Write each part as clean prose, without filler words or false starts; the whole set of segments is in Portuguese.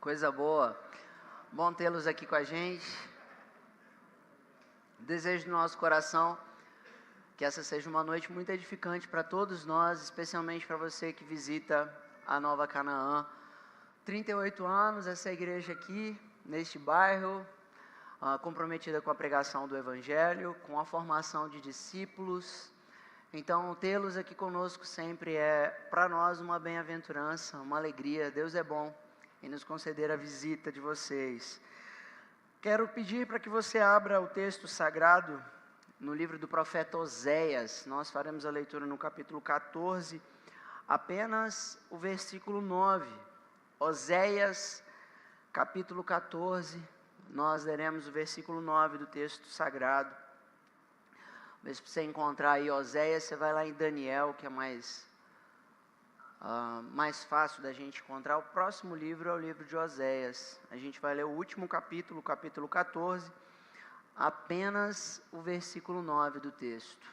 Coisa boa. Bom tê-los aqui com a gente. Desejo do nosso coração que essa seja uma noite muito edificante para todos nós, especialmente para você que visita a Nova Canaã. 38 anos, essa igreja aqui, neste bairro, comprometida com a pregação do Evangelho, com a formação de discípulos. Então, tê-los aqui conosco sempre é, para nós, uma bem-aventurança, uma alegria. Deus é bom em nos conceder a visita de vocês. Quero pedir para que você abra o texto sagrado no livro do profeta Oséias. Nós faremos a leitura no capítulo 14, apenas o versículo 9. Oséias, capítulo 14, nós leremos o versículo 9 do texto sagrado. Mas se você encontrar aí Oséias, você vai lá em Daniel, que é mais fácil da gente encontrar. O próximo livro é o livro de Oséias. A gente vai ler o último capítulo, o capítulo 14, apenas o versículo 9 do texto.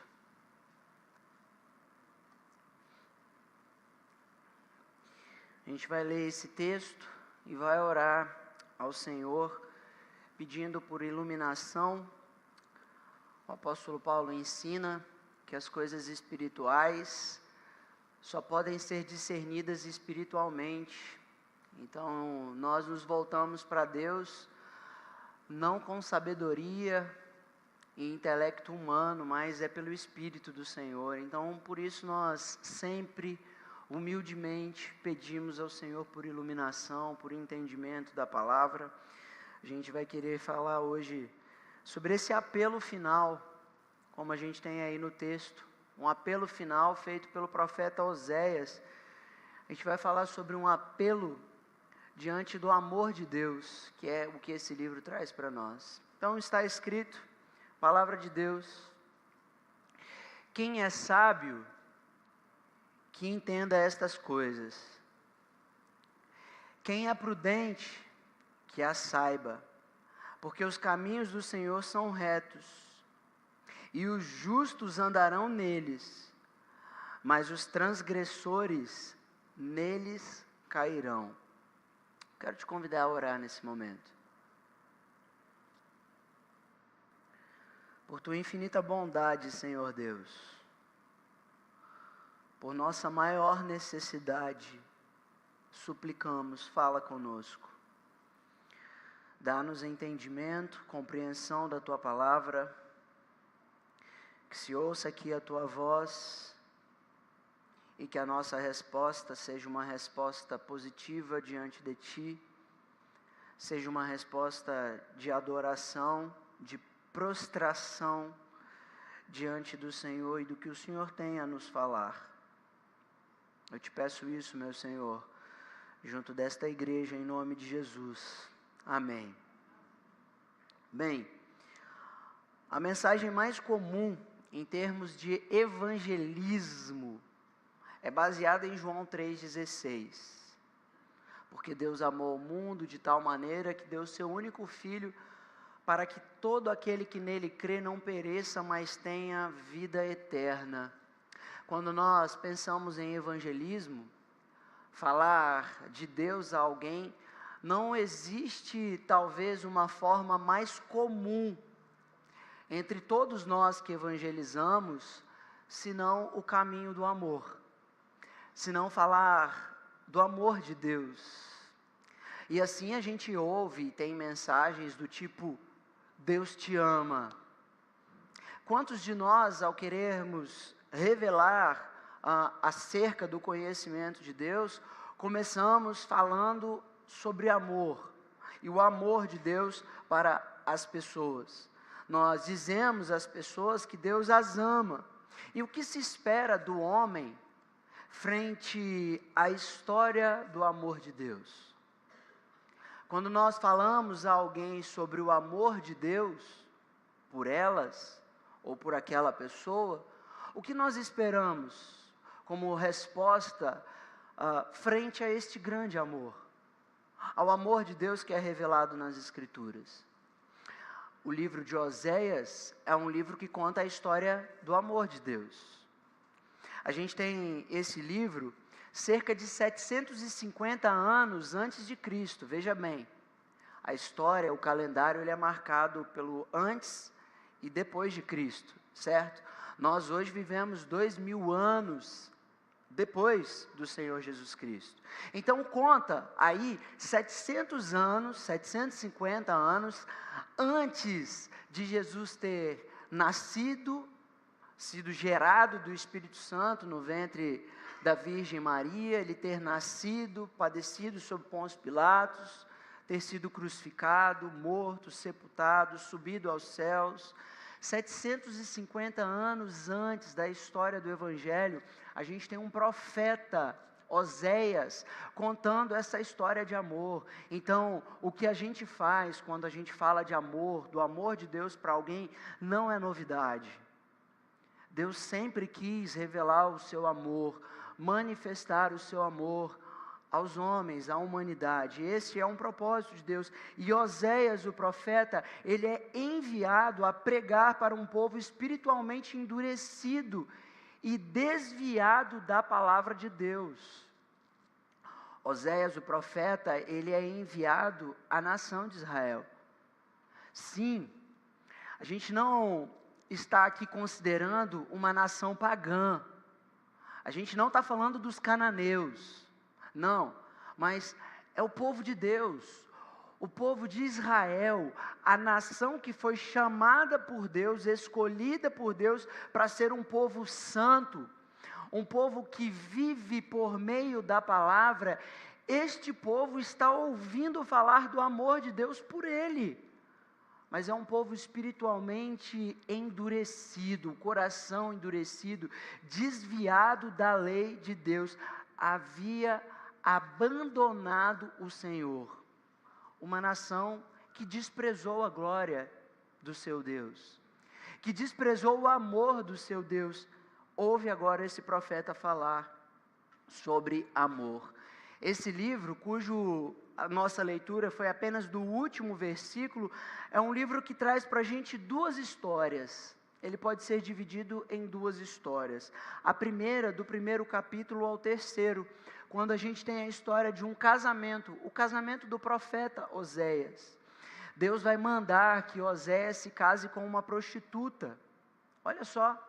A gente vai ler esse texto e vai orar ao Senhor, pedindo por iluminação. O apóstolo Paulo ensina que as coisas espirituais só podem ser discernidas espiritualmente. Então, nós nos voltamos para Deus, não com sabedoria e intelecto humano, mas é pelo Espírito do Senhor. Então, por isso nós sempre, humildemente, pedimos ao Senhor por iluminação, por entendimento da palavra. A gente vai querer falar hoje sobre esse apelo final, como a gente tem aí no texto, um apelo final feito pelo profeta Oséias. A gente vai falar sobre um apelo diante do amor de Deus, que é o que esse livro traz para nós. Então está escrito, palavra de Deus: quem é sábio, que entenda estas coisas. Quem é prudente, que as saiba, porque os caminhos do Senhor são retos, e os justos andarão neles, mas os transgressores neles cairão. Quero te convidar a orar nesse momento. Por tua infinita bondade, Senhor Deus, por nossa maior necessidade, suplicamos, fala conosco. Dá-nos entendimento, compreensão da tua palavra, que se ouça aqui a tua voz e que a nossa resposta seja uma resposta positiva diante de ti, seja uma resposta de adoração, de prostração diante do Senhor e do que o Senhor tem a nos falar. Eu te peço isso, meu Senhor, junto desta igreja, em nome de Jesus. Amém. Bem, a mensagem mais comum em termos de evangelismo é baseada em João 3,16. Porque Deus amou o mundo de tal maneira que deu seu único Filho para que todo aquele que nele crê não pereça, mas tenha vida eterna. Quando nós pensamos em evangelismo, falar de Deus a alguém, não existe talvez uma forma mais comum entre todos nós que evangelizamos, senão o caminho do amor, senão falar do amor de Deus. E assim a gente ouve e tem mensagens do tipo: Deus te ama. Quantos de nós, ao querermos revelar acerca do conhecimento de Deus, começamos falando sobre amor, e o amor de Deus para as pessoas. Nós dizemos às pessoas que Deus as ama. E o que se espera do homem frente à história do amor de Deus? Quando nós falamos a alguém sobre o amor de Deus, por elas ou por aquela pessoa, o que nós esperamos como resposta frente a este grande amor? Ao amor de Deus que é revelado nas Escrituras. O livro de Oséias é um livro que conta a história do amor de Deus. A gente tem esse livro cerca de 750 anos antes de Cristo. Veja bem, a história, o calendário, ele é marcado pelo antes e depois de Cristo, certo? Nós hoje vivemos 2000 anos depois do Senhor Jesus Cristo. Então conta aí 700 anos, 750 anos antes de Jesus ter nascido, sido gerado do Espírito Santo no ventre da Virgem Maria, ele ter nascido, padecido sob Pôncio Pilatos, ter sido crucificado, morto, sepultado, subido aos céus. 750 anos antes da história do Evangelho, a gente tem um profeta, Oséias, contando essa história de amor. Então, o que a gente faz quando a gente fala de amor, do amor de Deus para alguém, não é novidade. Deus sempre quis revelar o seu amor, manifestar o seu amor aos homens, à humanidade. Esse é um propósito de Deus. E Oséias, o profeta, ele é enviado a pregar para um povo espiritualmente endurecido e desviado da palavra de Deus. Oséias, o profeta, ele é enviado à nação de Israel. Sim, a gente não está aqui considerando uma nação pagã. A gente não está falando dos cananeus. Não, mas é o povo de Deus, o povo de Israel, a nação que foi chamada por Deus, escolhida por Deus para ser um povo santo, um povo que vive por meio da palavra. Este povo está ouvindo falar do amor de Deus por ele, mas é um povo espiritualmente endurecido, o coração endurecido, desviado da lei de Deus, havia abandonado o Senhor, uma nação que desprezou a glória do seu Deus, que desprezou o amor do seu Deus. Ouve agora esse profeta falar sobre amor. Esse livro, a nossa leitura foi apenas do último versículo, é um livro que traz para a gente duas histórias. Ele pode ser dividido em duas histórias. A primeira, do primeiro capítulo ao terceiro, quando a gente tem a história de um casamento, o casamento do profeta Oséias. Deus vai mandar que Oséias se case com uma prostituta. Olha só.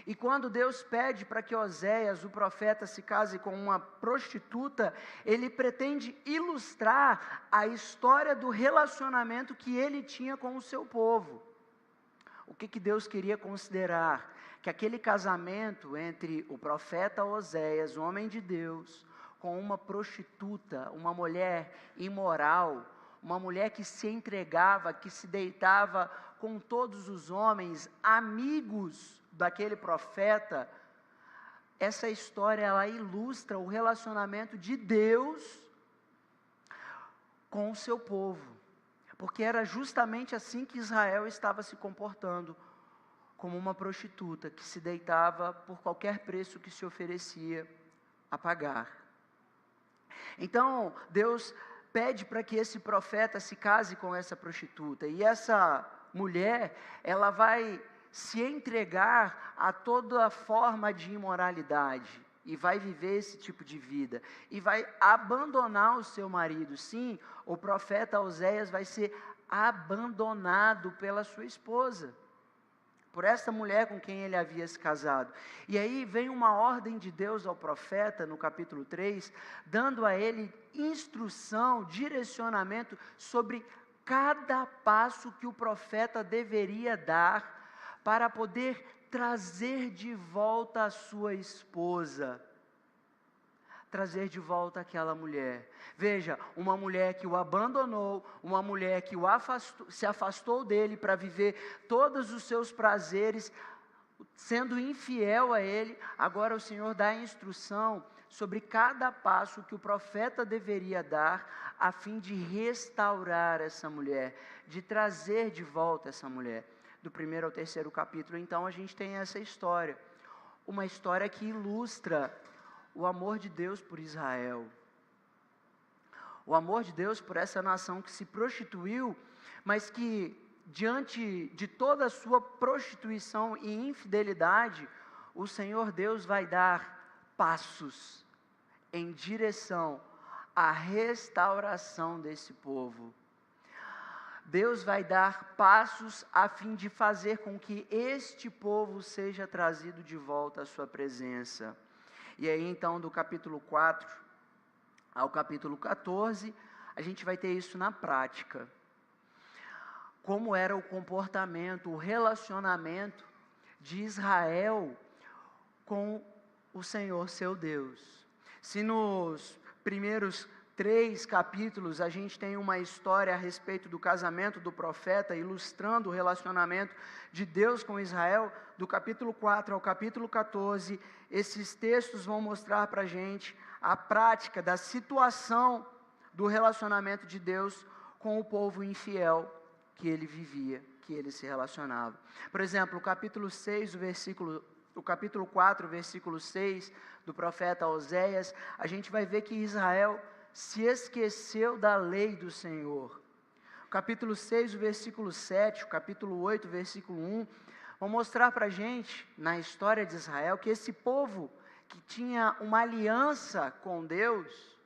E quando Deus pede para que Oséias, o profeta, se case com uma prostituta, ele pretende ilustrar a história do relacionamento que ele tinha com o seu povo. O que Deus queria considerar? Que aquele casamento entre o profeta Oséias, homem de Deus, com uma prostituta, uma mulher imoral, uma mulher que se entregava, que se deitava com todos os homens, amigos daquele profeta, essa história ela ilustra o relacionamento de Deus com o seu povo, porque era justamente assim que Israel estava se comportando, como uma prostituta que se deitava por qualquer preço que se oferecia a pagar. Então, Deus pede para que esse profeta se case com essa prostituta, e essa mulher, ela vai se entregar a toda forma de imoralidade, e vai viver esse tipo de vida, e vai abandonar o seu marido. Sim, o profeta Oséias vai ser abandonado pela sua esposa, por essa mulher com quem ele havia se casado. E aí vem uma ordem de Deus ao profeta, no capítulo 3, dando a ele instrução, direcionamento sobre cada passo que o profeta deveria dar para poder trazer de volta a sua esposa, trazer de volta aquela mulher. Veja, uma mulher que o abandonou, uma mulher que se afastou dele para viver todos os seus prazeres, sendo infiel a ele. Agora o Senhor dá a instrução sobre cada passo que o profeta deveria dar, a fim de restaurar essa mulher, de trazer de volta essa mulher. Do primeiro ao terceiro capítulo, então, a gente tem essa história, uma história que ilustra o amor de Deus por Israel, o amor de Deus por essa nação que se prostituiu, mas que, diante de toda a sua prostituição e infidelidade, o Senhor Deus vai dar passos. em direção à restauração desse povo. Deus vai dar passos a fim de fazer com que este povo seja trazido de volta à sua presença. E aí então, do capítulo 4 ao capítulo 14, a gente vai ter isso na prática. Como era o comportamento, o relacionamento de Israel com o Senhor seu Deus. Se nos primeiros 3 capítulos a gente tem uma história a respeito do casamento do profeta, ilustrando o relacionamento de Deus com Israel, do capítulo 4 ao capítulo 14, esses textos vão mostrar para a gente a prática da situação do relacionamento de Deus com o povo infiel que ele vivia, que ele se relacionava. Por exemplo, o capítulo 4, versículo 6 do profeta Oséias, a gente vai ver que Israel se esqueceu da lei do Senhor. O capítulo 6, o versículo 7, o capítulo 8, versículo 1, vão mostrar para a gente, na história de Israel, que esse povo que tinha uma aliança com Deus,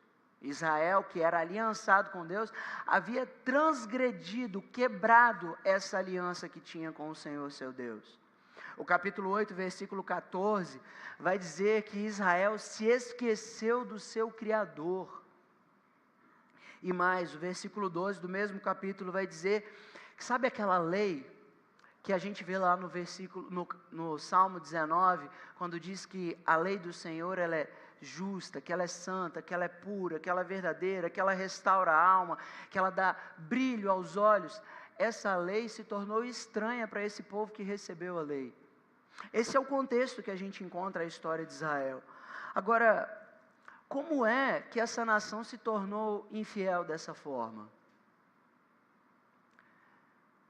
Israel, que era aliançado com Deus, havia transgredido, quebrado essa aliança que tinha com o Senhor seu Deus. O capítulo 8, versículo 14, vai dizer que Israel se esqueceu do seu Criador. E mais, o versículo 12 do mesmo capítulo vai dizer que sabe aquela lei que a gente vê lá no Salmo 19, quando diz que a lei do Senhor ela é justa, que ela é santa, que ela é pura, que ela é verdadeira, que ela restaura a alma, que ela dá brilho aos olhos. Essa lei se tornou estranha para esse povo que recebeu a lei. Esse é o contexto que a gente encontra a história de Israel. Agora, como é que essa nação se tornou infiel dessa forma?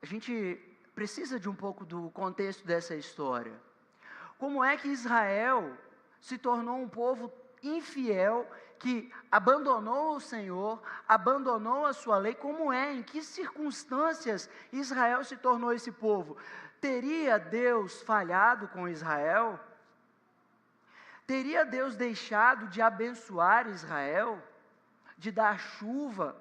A gente precisa de um pouco do contexto dessa história. Como é que Israel se tornou um povo infiel que abandonou o Senhor, abandonou a sua lei? Como é, em que circunstâncias Israel se tornou esse povo? Teria Deus falhado com Israel? Teria Deus deixado de abençoar Israel, de dar chuva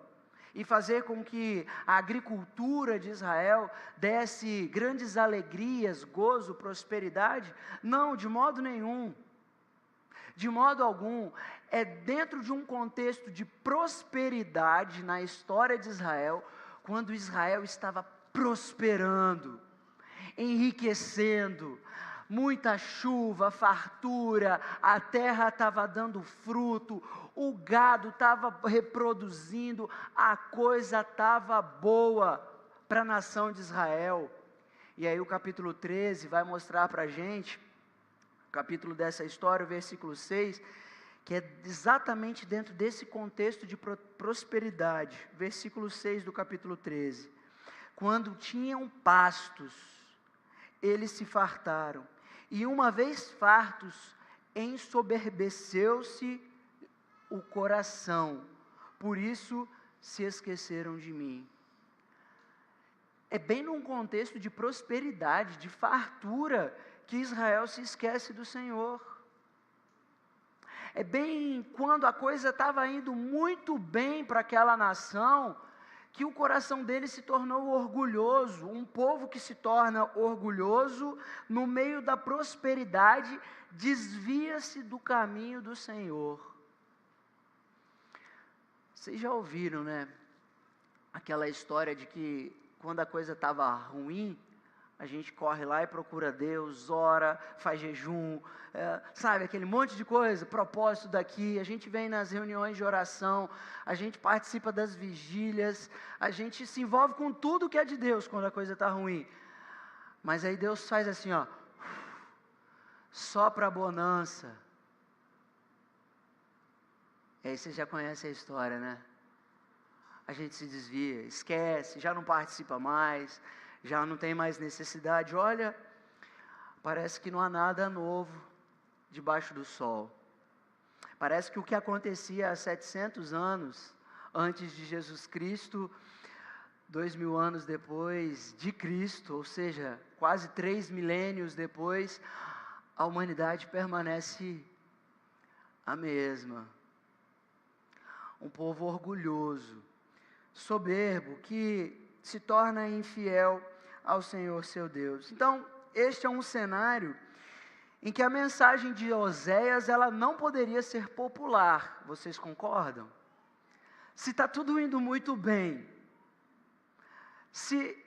e fazer com que a agricultura de Israel desse grandes alegrias, gozo, prosperidade? Não, de modo nenhum. De modo algum. É dentro de um contexto de prosperidade na história de Israel, quando Israel estava prosperando, enriquecendo, muita chuva, fartura, a terra estava dando fruto, o gado estava reproduzindo, a coisa estava boa para a nação de Israel. E aí o capítulo 13 vai mostrar para a gente, o capítulo dessa história, o versículo 6, que é exatamente dentro desse contexto de prosperidade, versículo 6 do capítulo 13. Quando tinham pastos, eles se fartaram, e uma vez fartos, ensoberbeceu-se o coração, por isso se esqueceram de mim. É bem num contexto de prosperidade, de fartura, que Israel se esquece do Senhor. É bem quando a coisa estava indo muito bem para aquela nação, que o coração dele se tornou orgulhoso. Um povo que se torna orgulhoso no meio da prosperidade, desvia-se do caminho do Senhor. Vocês já ouviram, né? Aquela história de que quando a coisa estava ruim, a gente corre lá e procura Deus, ora, faz jejum, sabe, aquele monte de coisa, propósito daqui, a gente vem nas reuniões de oração, a gente participa das vigílias, a gente se envolve com tudo que é de Deus quando a coisa está ruim. Mas aí Deus faz assim, ó, sopra a bonança. E aí você já conhece a história, né? A gente se desvia, esquece, já não participa mais, já não tem mais necessidade. Olha, parece que não há nada novo debaixo do sol. Parece que o que acontecia há 700 anos antes de Jesus Cristo, 2000 anos depois de Cristo, ou seja, quase 3 milênios depois, a humanidade permanece a mesma. um povo orgulhoso, soberbo, que se torna infiel ao Senhor seu Deus. Então, este é um cenário em que a mensagem de Oséias, ela não poderia ser popular, vocês concordam? Se está tudo indo muito bem, se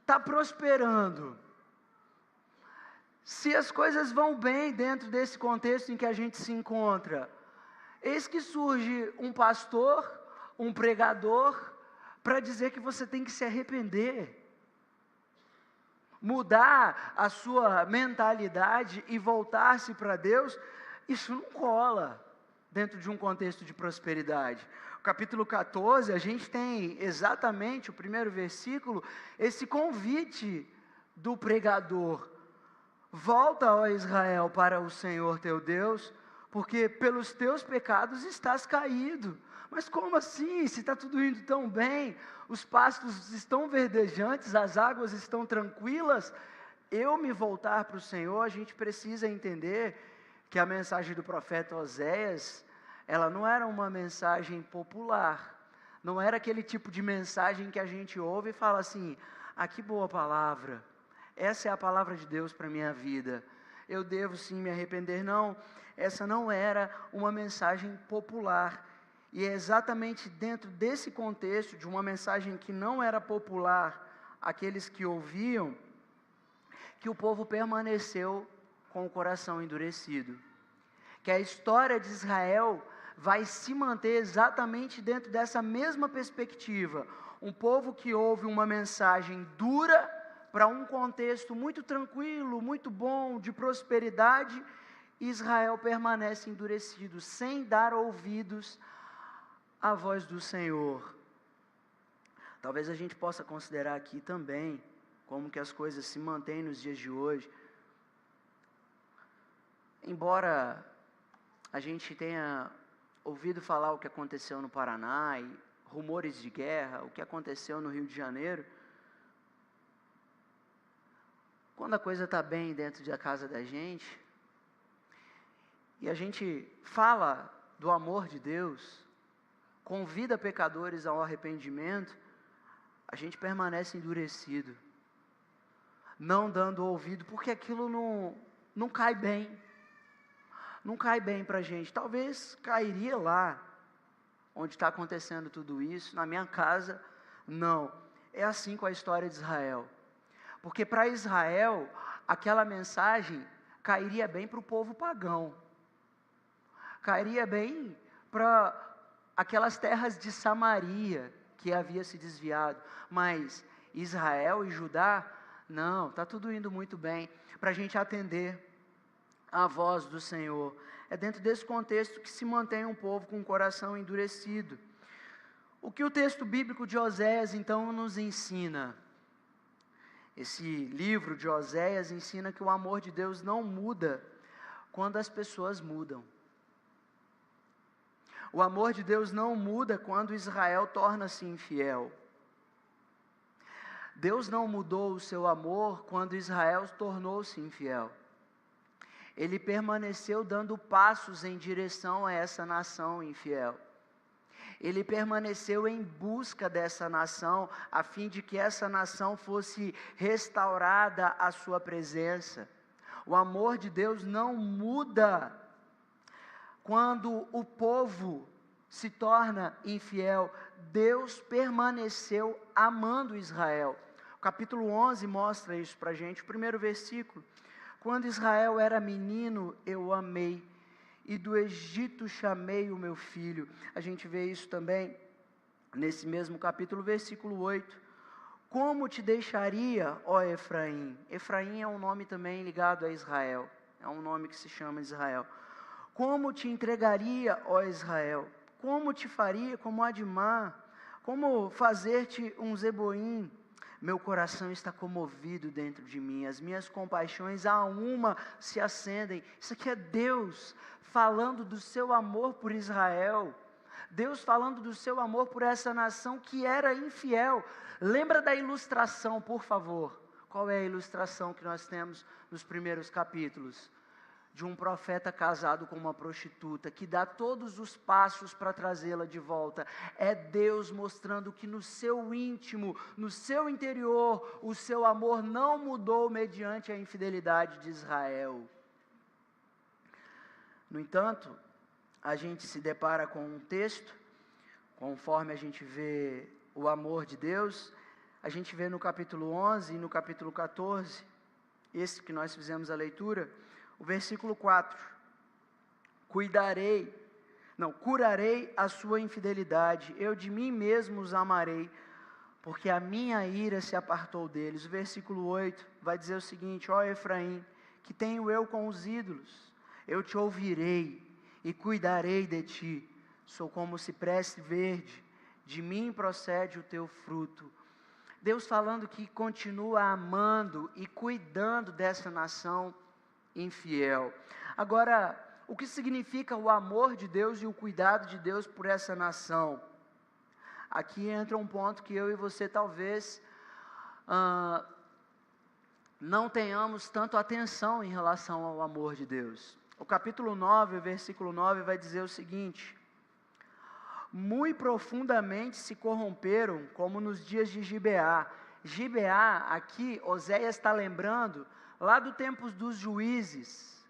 está prosperando, se as coisas vão bem dentro desse contexto em que a gente se encontra, eis que surge um pastor, um pregador, para dizer que você tem que se arrepender, mudar a sua mentalidade e voltar-se para Deus. Isso não cola dentro de um contexto de prosperidade. O capítulo 14, a gente tem exatamente o primeiro versículo, esse convite do pregador: volta, ó Israel, para o Senhor teu Deus, porque pelos teus pecados estás caído. Mas como assim? Se está tudo indo tão bem, os pastos estão verdejantes, as águas estão tranquilas. Eu me voltar para o Senhor, a gente precisa entender que a mensagem do profeta Oséias, ela não era uma mensagem popular, não era aquele tipo de mensagem que a gente ouve e fala assim: ah, que boa palavra, essa é a palavra de Deus para a minha vida, eu devo sim me arrepender. Não, essa não era uma mensagem popular, e é exatamente dentro desse contexto, de uma mensagem que não era popular àqueles que ouviam, que o povo permaneceu com o coração endurecido, que a história de Israel vai se manter exatamente dentro dessa mesma perspectiva, um povo que ouve uma mensagem dura para um contexto muito tranquilo, muito bom, de prosperidade. Israel permanece endurecido, sem dar ouvidos à voz do Senhor. Talvez a gente possa considerar aqui também como que as coisas se mantêm nos dias de hoje. Embora a gente tenha ouvido falar o que aconteceu no Paraná e rumores de guerra, o que aconteceu no Rio de Janeiro, quando a coisa está bem dentro da casa da gente, e a gente fala do amor de Deus, convida pecadores ao arrependimento, a gente permanece endurecido, não dando ouvido, porque aquilo não cai bem, não cai bem para a gente. Talvez cairia lá, onde está acontecendo tudo isso, na minha casa, não. É assim com a história de Israel, porque para Israel, aquela mensagem cairia bem para o povo pagão, cairia bem para aquelas terras de Samaria, que havia se desviado, mas Israel e Judá, não, está tudo indo muito bem, para a gente atender a voz do Senhor. É dentro desse contexto que se mantém um povo com o coração endurecido. O que o texto bíblico de Oséias então nos ensina? Esse livro de Oséias ensina que o amor de Deus não muda quando as pessoas mudam. O amor de Deus não muda quando Israel torna-se infiel. Deus não mudou o seu amor quando Israel tornou-se infiel. Ele permaneceu dando passos em direção a essa nação infiel. Ele permaneceu em busca dessa nação, a fim de que essa nação fosse restaurada à sua presença. O amor de Deus não muda quando o povo se torna infiel. Deus permaneceu amando Israel. O capítulo 11 mostra isso para a gente, o primeiro versículo. Quando Israel era menino, eu o amei, e do Egito chamei o meu filho. A gente vê isso também nesse mesmo capítulo, versículo 8. Como te deixaria, ó Efraim? Efraim é um nome também ligado a Israel, é um nome que se chama Israel. Como te entregaria, ó Israel? Como te faria como Admá? Como fazer-te um Zeboim? Meu coração está comovido dentro de mim, as minhas compaixões a uma se acendem. Isso aqui é Deus falando do seu amor por Israel, Deus falando do seu amor por essa nação que era infiel. Lembra da ilustração, por favor? Qual é a ilustração que nós temos nos primeiros capítulos? de um profeta casado com uma prostituta, que dá todos os passos para trazê-la de volta. É Deus mostrando que no seu íntimo, no seu interior, o seu amor não mudou mediante a infidelidade de Israel. No entanto, a gente se depara com um texto, conforme a gente vê o amor de Deus, a gente vê no capítulo 11 e no capítulo 14, esse que nós fizemos a leitura, o versículo 4, curarei a sua infidelidade, eu de mim mesmo os amarei, porque a minha ira se apartou deles. O versículo 8 vai dizer o seguinte: ó Efraim, que tenho eu com os ídolos, eu te ouvirei e cuidarei de ti, sou como cipreste verde, de mim procede o teu fruto. Deus falando que continua amando e cuidando dessa nação infiel. Agora, o que significa o amor de Deus e o cuidado de Deus por essa nação? Aqui entra um ponto que eu e você talvez não tenhamos tanto atenção em relação ao amor de Deus. O capítulo 9, versículo 9 vai dizer o seguinte: muito profundamente se corromperam, como nos dias de Gibeá. Gibeá, aqui, Oséias está lembrando, lá do tempo dos juízes,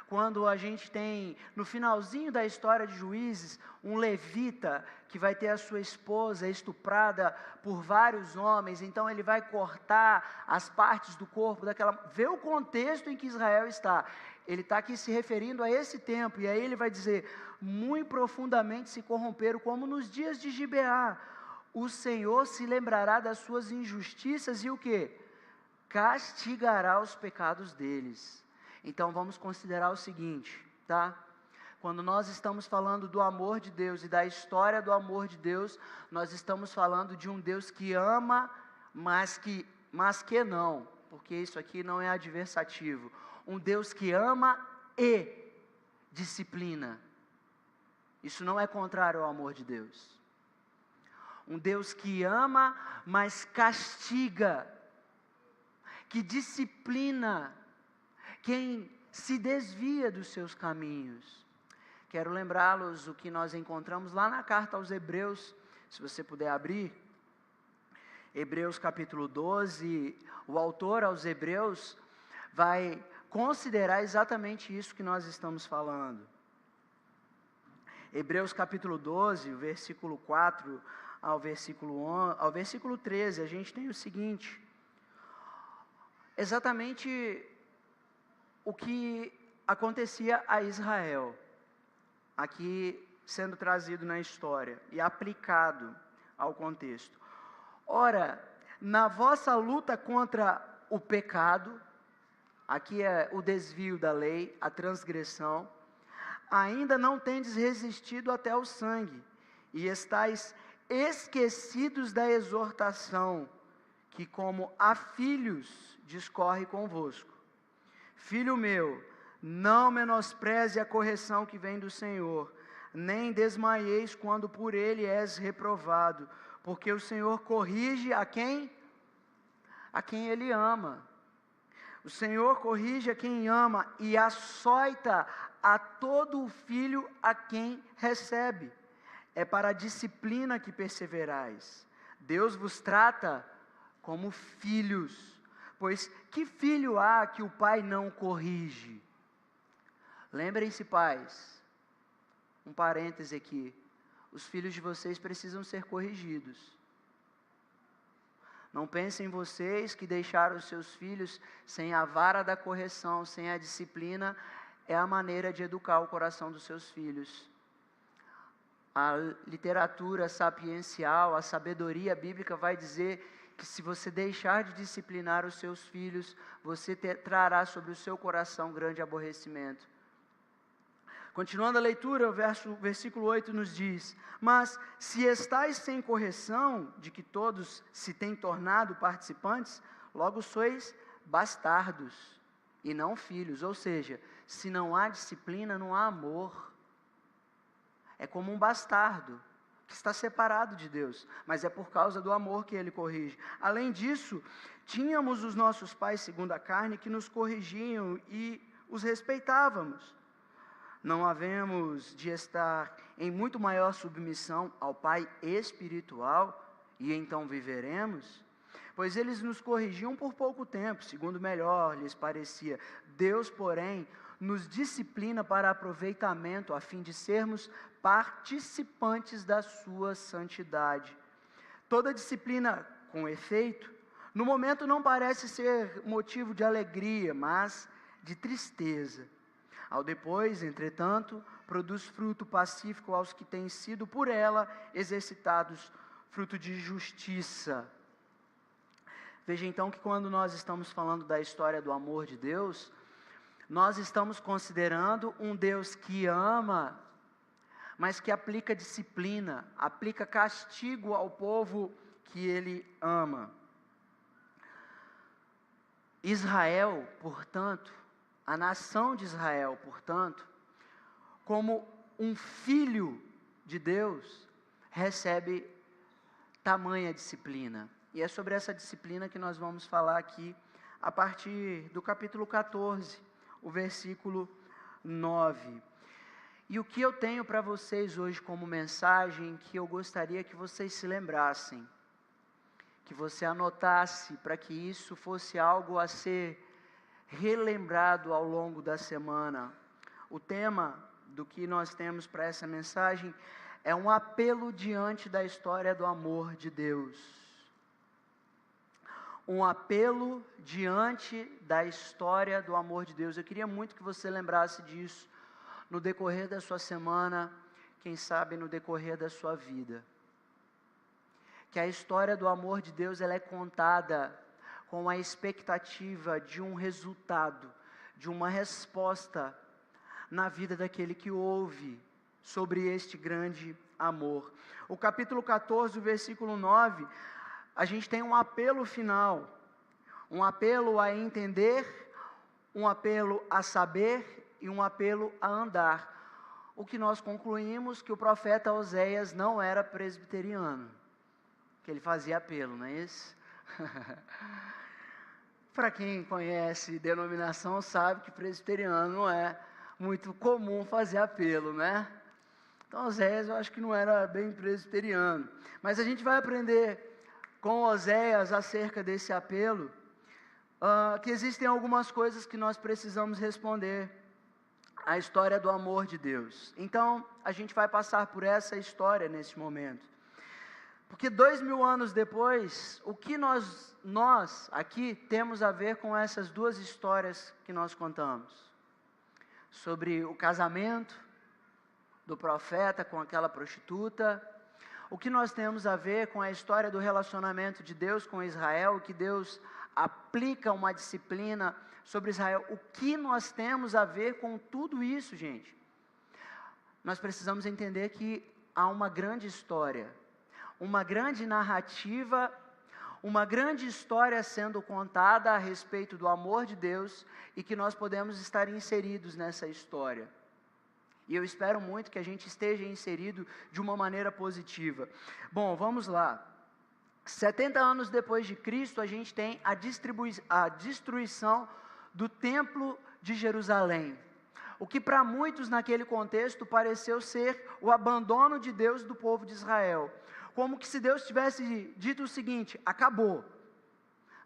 quando a gente tem, no finalzinho da história de Juízes, um levita que vai ter a sua esposa estuprada por vários homens, então ele vai cortar as partes do corpo daquela... Vê o contexto em que Israel está. Ele está aqui se referindo a esse tempo, e aí ele vai dizer: muito profundamente se corromperam, como nos dias de Gibeá. O Senhor se lembrará das suas injustiças e o quê? Castigará os pecados deles. Então vamos considerar o seguinte, tá? Quando nós estamos falando do amor de Deus e da história do amor de Deus, nós estamos falando de um Deus que ama, mas que não, porque isso aqui não é adversativo. Um Deus que ama e disciplina. Isso não é contrário ao amor de Deus. Um Deus que ama, mas castiga, que disciplina quem se desvia dos seus caminhos. Quero lembrá-los o que nós encontramos lá na carta aos Hebreus, se você puder abrir, Hebreus capítulo 12, o autor aos Hebreus vai considerar exatamente isso que nós estamos falando. Hebreus capítulo 12, o versículo 4 ao versículo 13, a gente tem o seguinte: exatamente o que acontecia a Israel, aqui sendo trazido na história e aplicado ao contexto. Ora, na vossa luta contra o pecado, aqui é o desvio da lei, a transgressão, ainda não tendes resistido até o sangue, e estáis esquecidos da exortação, que como a filhos discorre convosco. Filho meu, não menospreze a correção que vem do Senhor, nem desmaieis quando por ele és reprovado, porque o Senhor corrige a quem? A quem ele ama. O Senhor corrige a quem ama e açoita a todo o filho a quem recebe. É para a disciplina que perseverais. Deus vos trata como filhos. Pois que filho há que o pai não corrige? Lembrem-se, pais, um parêntese aqui, os filhos de vocês precisam ser corrigidos. Não pensem vocês que deixar os seus filhos sem a vara da correção, sem a disciplina, é a maneira de educar o coração dos seus filhos. A literatura sapiencial, a sabedoria bíblica vai dizer que se você deixar de disciplinar os seus filhos, você trará sobre o seu coração grande aborrecimento. Continuando a leitura, o versículo 8 nos diz: mas se estáis sem correção, de que todos se têm tornado participantes, logo sois bastardos, e não filhos. Ou seja, se não há disciplina, não há amor. É como um bastardo, que está separado de Deus, mas é por causa do amor que ele corrige. Além disso, tínhamos os nossos pais segundo a carne, que nos corrigiam e os respeitávamos. Não havemos de estar em muito maior submissão ao Pai espiritual e então viveremos? Pois eles nos corrigiam por pouco tempo, segundo melhor lhes parecia. Deus, porém, nos disciplina para aproveitamento, a fim de sermos participantes da sua santidade. Toda disciplina, com efeito, no momento não parece ser motivo de alegria, mas de tristeza. Ao depois, entretanto, produz fruto pacífico aos que têm sido por ela exercitados, fruto de justiça. Veja então que quando nós estamos falando da história do amor de Deus, nós estamos considerando um Deus que ama, mas que aplica disciplina, aplica castigo ao povo que Ele ama. Israel, portanto, a nação de Israel, portanto, como um filho de Deus, recebe tamanha disciplina. E é sobre essa disciplina que nós vamos falar aqui, a partir do capítulo 14, o versículo 9. E o que eu tenho para vocês hoje como mensagem, que eu gostaria que vocês se lembrassem, que você anotasse, para que isso fosse algo a ser relembrado ao longo da semana. O tema do que nós temos para essa mensagem é um apelo diante da história do amor de Deus. Um apelo diante da história do amor de Deus. Eu queria muito que você lembrasse disso no decorrer da sua semana, quem sabe no decorrer da sua vida. Que a história do amor de Deus, ela é contada com a expectativa de um resultado, de uma resposta na vida daquele que ouve sobre este grande amor. O capítulo 14, o versículo 9, a gente tem um apelo final, um apelo a entender, um apelo a saber e um apelo a andar. O que nós concluímos que o profeta Oséias não era presbiteriano, que ele fazia apelo, não é isso? Para quem conhece denominação sabe que presbiteriano não é muito comum fazer apelo, né? Então Oséias eu acho que não era bem presbiteriano, mas a gente vai aprender com Oséias acerca desse apelo, que existem algumas coisas que nós precisamos responder à história do amor de Deus. Então a gente vai passar por essa história nesse momento. Porque 2000 anos depois, o que nós aqui temos a ver com essas duas histórias que nós contamos? Sobre o casamento do profeta com aquela prostituta. O que nós temos a ver com a história do relacionamento de Deus com Israel, que Deus aplica uma disciplina sobre Israel. O que nós temos a ver com tudo isso, gente? Nós precisamos entender que há uma grande história, uma grande narrativa, uma grande história sendo contada a respeito do amor de Deus e que nós podemos estar inseridos nessa história. E eu espero muito que a gente esteja inserido de uma maneira positiva. Bom, vamos lá. 70 anos depois de Cristo, a gente tem a destruição do Templo de Jerusalém. O que para muitos naquele contexto pareceu ser o abandono de Deus do povo de Israel. Como que se Deus tivesse dito o seguinte: acabou.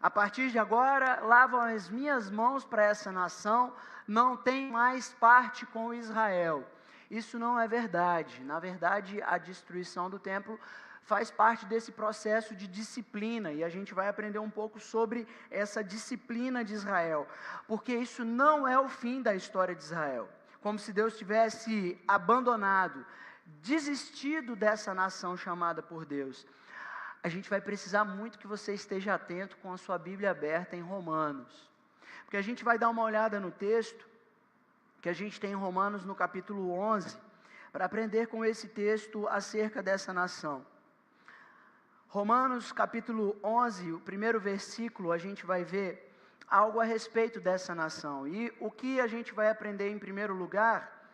A partir de agora, lavam as minhas mãos para essa nação, não tem mais parte com Israel. Isso não é verdade. Na verdade, a destruição do templo faz parte desse processo de disciplina, e a gente vai aprender um pouco sobre essa disciplina de Israel, porque isso não é o fim da história de Israel, como se Deus tivesse abandonado, desistido dessa nação chamada por Deus. A gente vai precisar muito que você esteja atento com a sua Bíblia aberta em Romanos, porque a gente vai dar uma olhada no texto que a gente tem em Romanos no capítulo 11, para aprender com esse texto acerca dessa nação. Romanos capítulo 11, o primeiro versículo, a gente vai ver algo a respeito dessa nação. E o que a gente vai aprender em primeiro lugar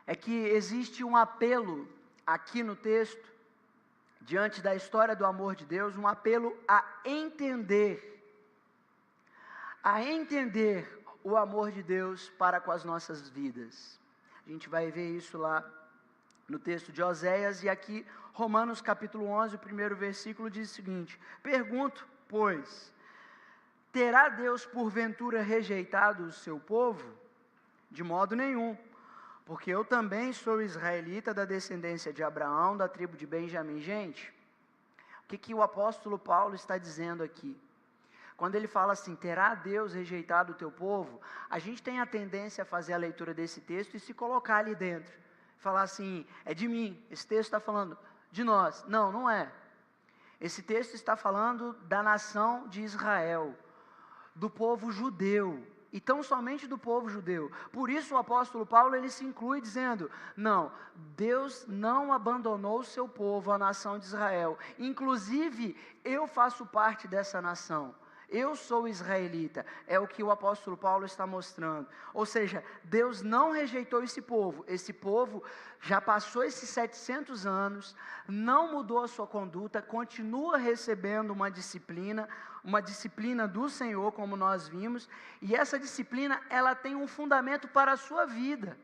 é que existe um apelo aqui no texto, diante da história do amor de Deus, um apelo a entender a entender o amor de Deus para com as nossas vidas. A gente vai ver isso lá no texto de Oséias, e aqui Romanos capítulo 11, o primeiro versículo diz o seguinte: pergunto, pois, terá Deus porventura rejeitado o seu povo? De modo nenhum, porque eu também sou israelita da descendência de Abraão, da tribo de Benjamim. Gente, o que o apóstolo Paulo está dizendo aqui? Quando ele fala assim, terá Deus rejeitado o teu povo, a gente tem a tendência a fazer a leitura desse texto e se colocar ali dentro. Falar assim, é de mim, esse texto está falando de nós. Não, não é. Esse texto está falando da nação de Israel, do povo judeu, e tão somente do povo judeu. Por isso o apóstolo Paulo, ele se inclui dizendo, não, Deus não abandonou o seu povo, a nação de Israel. Inclusive, eu faço parte dessa nação. Eu sou israelita, é o que o apóstolo Paulo está mostrando. Ou seja, Deus não rejeitou esse povo já passou esses 700 anos, não mudou a sua conduta, continua recebendo uma disciplina do Senhor, como nós vimos, e essa disciplina, ela tem um fundamento para a sua vida.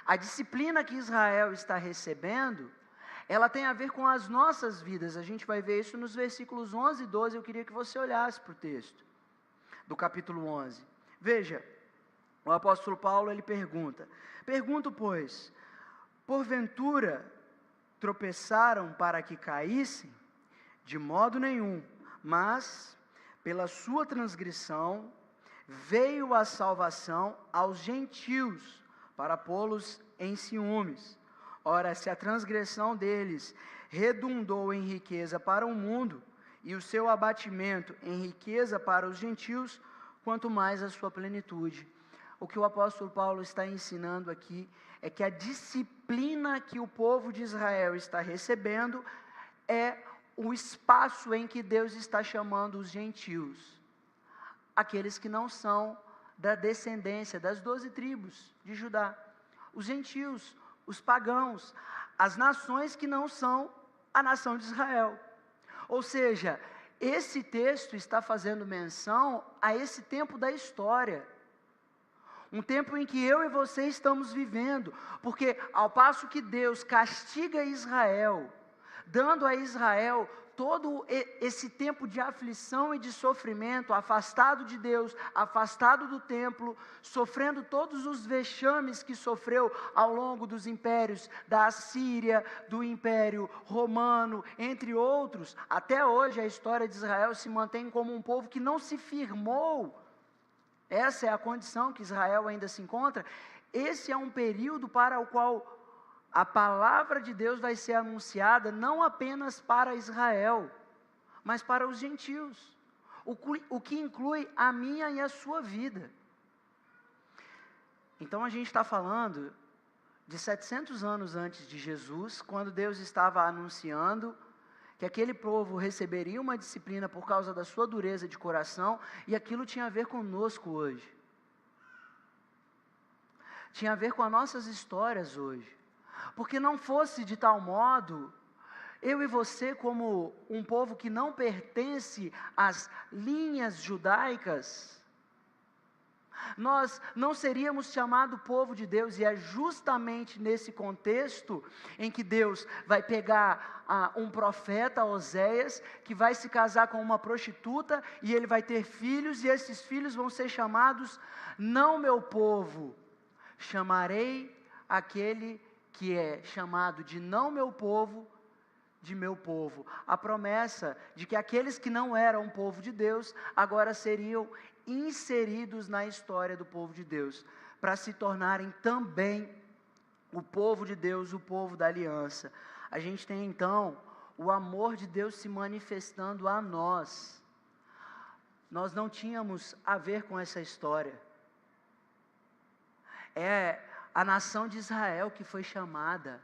A disciplina que Israel está recebendo, ela tem a ver com as nossas vidas. A gente vai ver isso nos versículos 11 e 12. Eu queria que você olhasse para o texto do capítulo 11. Veja, o apóstolo Paulo, ele pergunta: pergunto, pois, porventura tropeçaram para que caíssem? De modo nenhum, mas pela sua transgressão veio a salvação aos gentios, para pô-los em ciúmes. Ora, se a transgressão deles redundou em riqueza para o mundo, e o seu abatimento em riqueza para os gentios, quanto mais a sua plenitude. O que o apóstolo Paulo está ensinando aqui é que a disciplina que o povo de Israel está recebendo é o espaço em que Deus está chamando os gentios, aqueles que não são da descendência das 12 tribos de Judá, os gentios, os pagãos, as nações que não são a nação de Israel. Ou seja, esse texto está fazendo menção a esse tempo da história, um tempo em que eu e você estamos vivendo, porque ao passo que Deus castiga Israel, dando a Israel todo esse tempo de aflição e de sofrimento, afastado de Deus, afastado do templo, sofrendo todos os vexames que sofreu ao longo dos impérios da Assíria, do Império Romano, entre outros. Até hoje a história de Israel se mantém como um povo que não se firmou. Essa é a condição que Israel ainda se encontra. Esse é um período para o qual a palavra de Deus vai ser anunciada não apenas para Israel, mas para os gentios, o que inclui a minha e a sua vida. Então a gente está falando de 700 anos antes de Jesus, quando Deus estava anunciando que aquele povo receberia uma disciplina por causa da sua dureza de coração, e aquilo tinha a ver conosco hoje. Tinha a ver com as nossas histórias hoje. Porque não fosse de tal modo, eu e você, como um povo que não pertence às linhas judaicas, nós não seríamos chamados povo de Deus. E é justamente nesse contexto em que Deus vai pegar um profeta, Oséias, que vai se casar com uma prostituta, e ele vai ter filhos, e esses filhos vão ser chamados, não meu povo, chamarei aquele que é chamado de não meu povo, de meu povo. A promessa de que aqueles que não eram povo de Deus, agora seriam inseridos na história do povo de Deus, para se tornarem também o povo de Deus, o povo da aliança. A gente tem então o amor de Deus se manifestando a nós. Nós não tínhamos a ver com essa história. É a nação de Israel que foi chamada,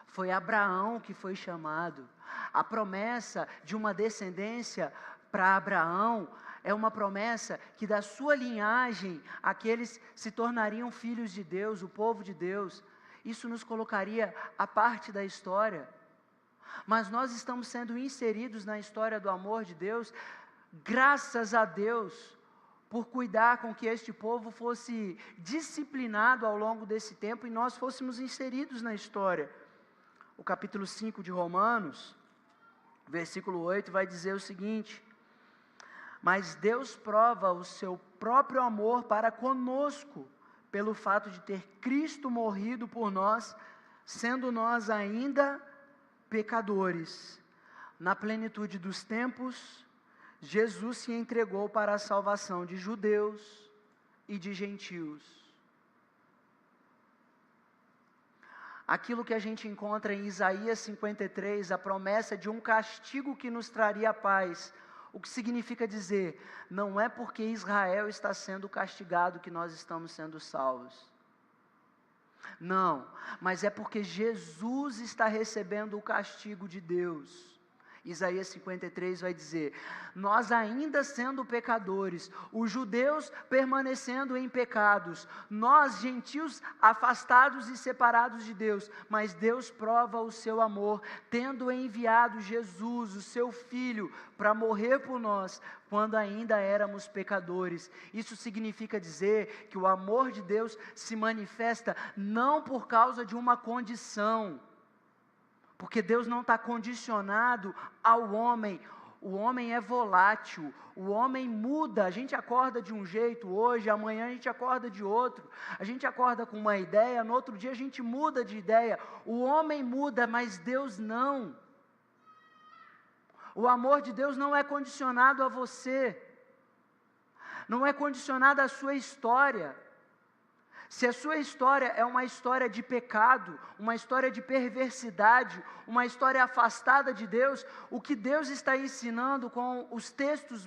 foi Abraão que foi chamado. A promessa de uma descendência para Abraão é uma promessa que da sua linhagem aqueles se tornariam filhos de Deus, o povo de Deus. Isso nos colocaria à parte da história, mas nós estamos sendo inseridos na história do amor de Deus Graças a Deus por cuidar com que este povo fosse disciplinado ao longo desse tempo e nós fôssemos inseridos na história. O capítulo 5 de Romanos, versículo 8, vai dizer o seguinte: mas Deus prova o seu próprio amor para conosco, pelo fato de ter Cristo morrido por nós, sendo nós ainda pecadores. Na plenitude dos tempos, Jesus se entregou para a salvação de judeus e de gentios. Aquilo que a gente encontra em Isaías 53, a promessa de um castigo que nos traria paz, o que significa dizer, não é porque Israel está sendo castigado que nós estamos sendo salvos. Não, mas é porque Jesus está recebendo o castigo de Deus. Isaías 53 vai dizer, nós ainda sendo pecadores, os judeus permanecendo em pecados, nós gentios afastados e separados de Deus, mas Deus prova o seu amor, tendo enviado Jesus, o seu Filho, para morrer por nós, quando ainda éramos pecadores. Isso significa dizer que o amor de Deus se manifesta não por causa de uma condição, porque Deus não está condicionado ao homem. O homem é volátil, o homem muda. A gente acorda de um jeito hoje, amanhã a gente acorda de outro. A gente acorda com uma ideia, no outro dia a gente muda de ideia. O homem muda, mas Deus não. O amor de Deus não é condicionado a você, não é condicionado à sua história. Se a sua história é uma história de pecado, uma história de perversidade, uma história afastada de Deus, o que Deus está ensinando com os textos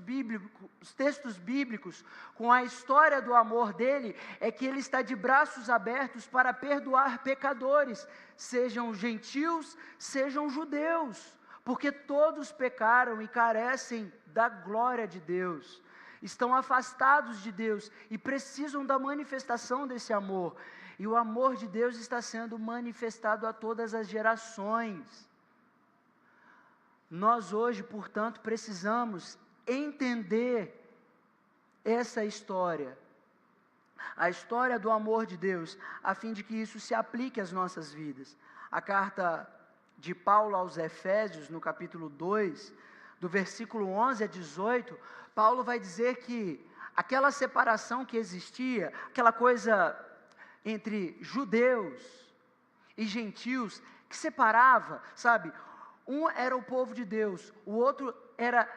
bíblicos, com a história do amor dele, é que ele está de braços abertos para perdoar pecadores, sejam gentios, sejam judeus, porque todos pecaram e carecem da glória de Deus. Estão afastados de Deus e precisam da manifestação desse amor. E o amor de Deus está sendo manifestado a todas as gerações. Nós hoje, portanto, precisamos entender essa história, a história do amor de Deus, a fim de que isso se aplique às nossas vidas. A carta de Paulo aos Efésios, no capítulo 2, do versículo 11 a 18, Paulo vai dizer que aquela separação que existia, aquela coisa entre judeus e gentios, que separava, sabe? Um era o povo de Deus, o outro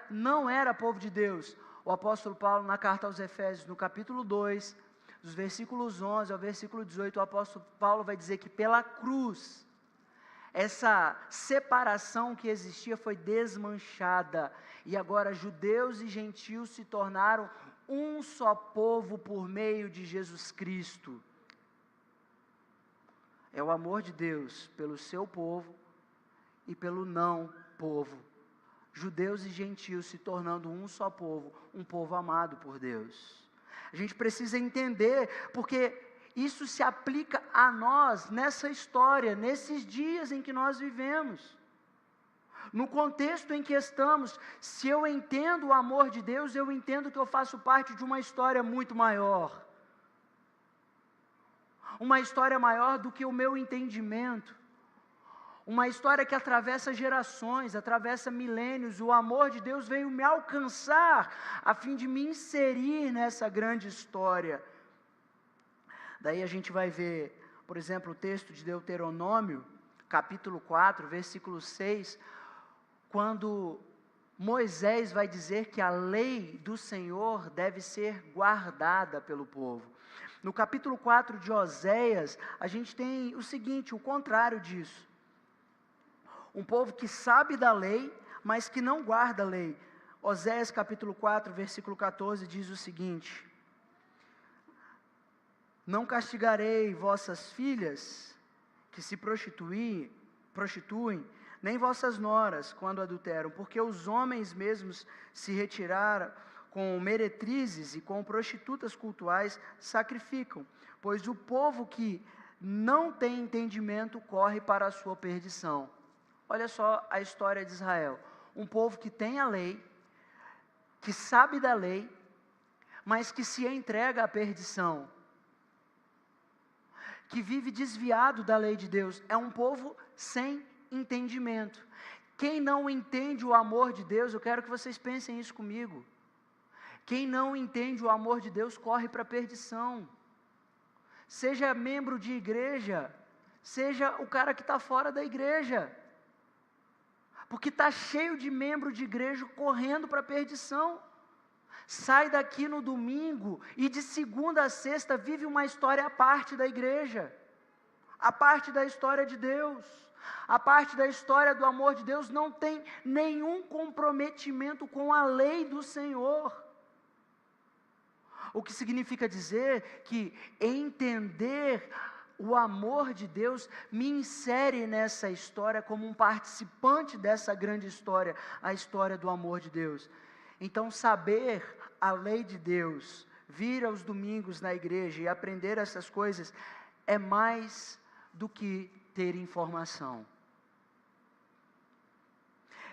não era povo de Deus. O apóstolo Paulo, na carta aos Efésios, no capítulo 2, dos versículos 11 ao versículo 18, o apóstolo Paulo vai dizer que pela cruz, essa separação que existia foi desmanchada, e agora judeus e gentios se tornaram um só povo por meio de Jesus Cristo. É o amor de Deus pelo seu povo e pelo não povo. Judeus e gentios se tornando um só povo, um povo amado por Deus. A gente precisa entender, porque isso se aplica a nós, nessa história, nesses dias em que nós vivemos. No contexto em que estamos, se eu entendo o amor de Deus, eu entendo que eu faço parte de uma história muito maior. Uma história maior do que o meu entendimento. Uma história que atravessa gerações, atravessa milênios. O amor de Deus veio me alcançar, a fim de me inserir nessa grande história. Daí a gente vai ver, por exemplo, o texto de Deuteronômio, capítulo 4, versículo 6, quando Moisés vai dizer que a lei do Senhor deve ser guardada pelo povo. No capítulo 4 de Oséias, a gente tem o seguinte, o contrário disso. Um povo que sabe da lei, mas que não guarda a lei. Oséias capítulo 4, versículo 14, diz o seguinte: não castigarei vossas filhas que se prostituem, nem vossas noras quando adulteram, porque os homens mesmos se retiraram com meretrizes e com prostitutas cultuais sacrificam, pois o povo que não tem entendimento corre para a sua perdição. Olha só a história de Israel, um povo que tem a lei, que sabe da lei, mas que se entrega à perdição, que vive desviado da lei de Deus, é um povo sem entendimento. Quem não entende o amor de Deus, eu quero que vocês pensem isso comigo. Quem não entende o amor de Deus corre para a perdição. Seja membro de igreja, seja o cara que está fora da igreja. Porque está cheio de membro de igreja correndo para a perdição. Sai daqui no domingo e de segunda a sexta vive uma história à parte da igreja. A parte da história de Deus. A parte da história do amor de Deus não tem nenhum comprometimento com a lei do Senhor. O que significa dizer que entender o amor de Deus me insere nessa história como um participante dessa grande história, a história do amor de Deus. Então, saber a lei de Deus, vir aos domingos na igreja e aprender essas coisas, é mais do que ter informação.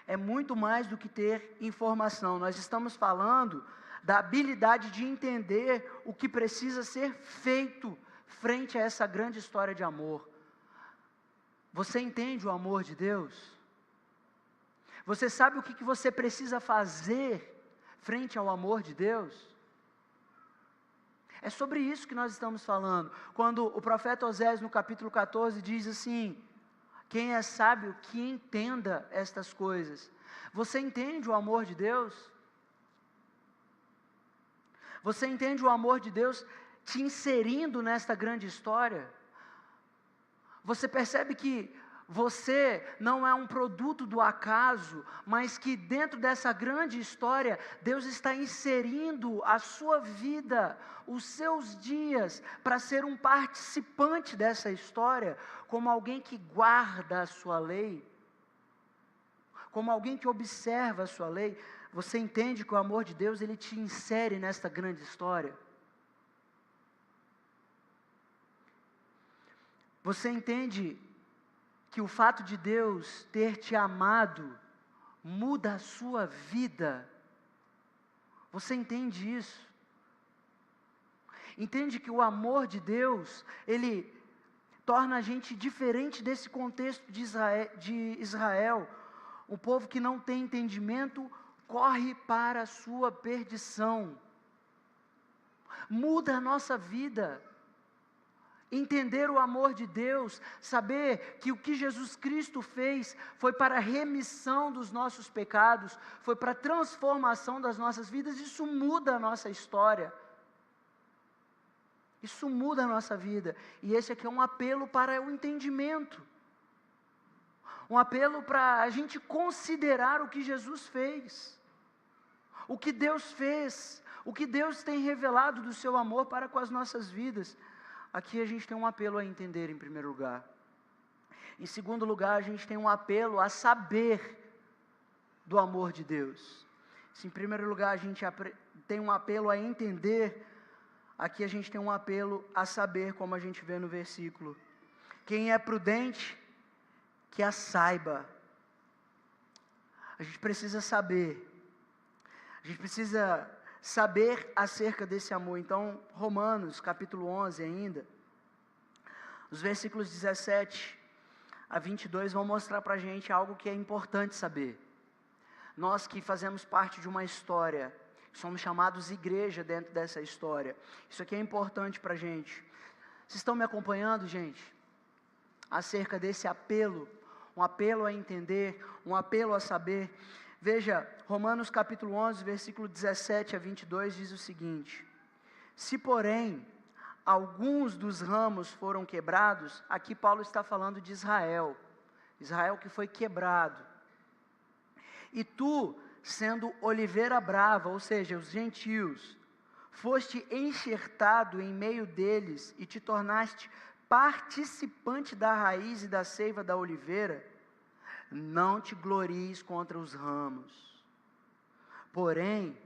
É muito mais do que ter informação. Nós estamos falando da habilidade de entender o que precisa ser feito frente a essa grande história de amor. Você entende o amor de Deus? Você sabe o que você precisa fazer frente ao amor de Deus? É sobre isso que nós estamos falando. Quando o profeta Osés, no capítulo 14, diz assim: quem é sábio, que entenda estas coisas. Você entende o amor de Deus? Você entende o amor de Deus te inserindo nesta grande história? Você percebe que você não é um produto do acaso, mas que dentro dessa grande história, Deus está inserindo a sua vida, os seus dias, para ser um participante dessa história, como alguém que guarda a sua lei, como alguém que observa a sua lei. Você entende que o amor de Deus, ele te insere nesta grande história? Você entende que o fato de Deus ter te amado muda a sua vida? Você entende isso? Entende que o amor de Deus, ele torna a gente diferente desse contexto de Israel. O povo que não tem entendimento corre para a sua perdição. Muda a nossa vida. Entender o amor de Deus, saber que o que Jesus Cristo fez foi para a remissão dos nossos pecados, foi para a transformação das nossas vidas, isso muda a nossa história. Isso muda a nossa vida. E esse aqui é um apelo para o entendimento. Um apelo para a gente considerar o que Jesus fez. O que Deus fez. O que Deus tem revelado do seu amor para com as nossas vidas. Aqui a gente tem um apelo a entender em primeiro lugar. Em segundo lugar, a gente tem um apelo a saber do amor de Deus. Se em primeiro lugar a gente tem um apelo a entender, aqui a gente tem um apelo a saber, como a gente vê no versículo. Quem é prudente, que a saiba. A gente precisa saber. A gente precisa saber acerca desse amor. Então, Romanos, capítulo 11 ainda, os versículos 17 a 22 vão mostrar para a gente algo que é importante saber. Nós que fazemos parte de uma história, somos chamados igreja dentro dessa história. Isso aqui é importante para a gente. Vocês estão me acompanhando, gente? Acerca desse apelo, um apelo a entender, um apelo a saber. Veja, Romanos capítulo 11, versículo 17 a 22 diz o seguinte: se porém alguns dos ramos foram quebrados, aqui Paulo está falando de Israel, Israel que foi quebrado, e tu, sendo oliveira brava, ou seja, os gentios, foste enxertado em meio deles e te tornaste participante da raiz e da seiva da oliveira, não te glories contra os ramos. Porém,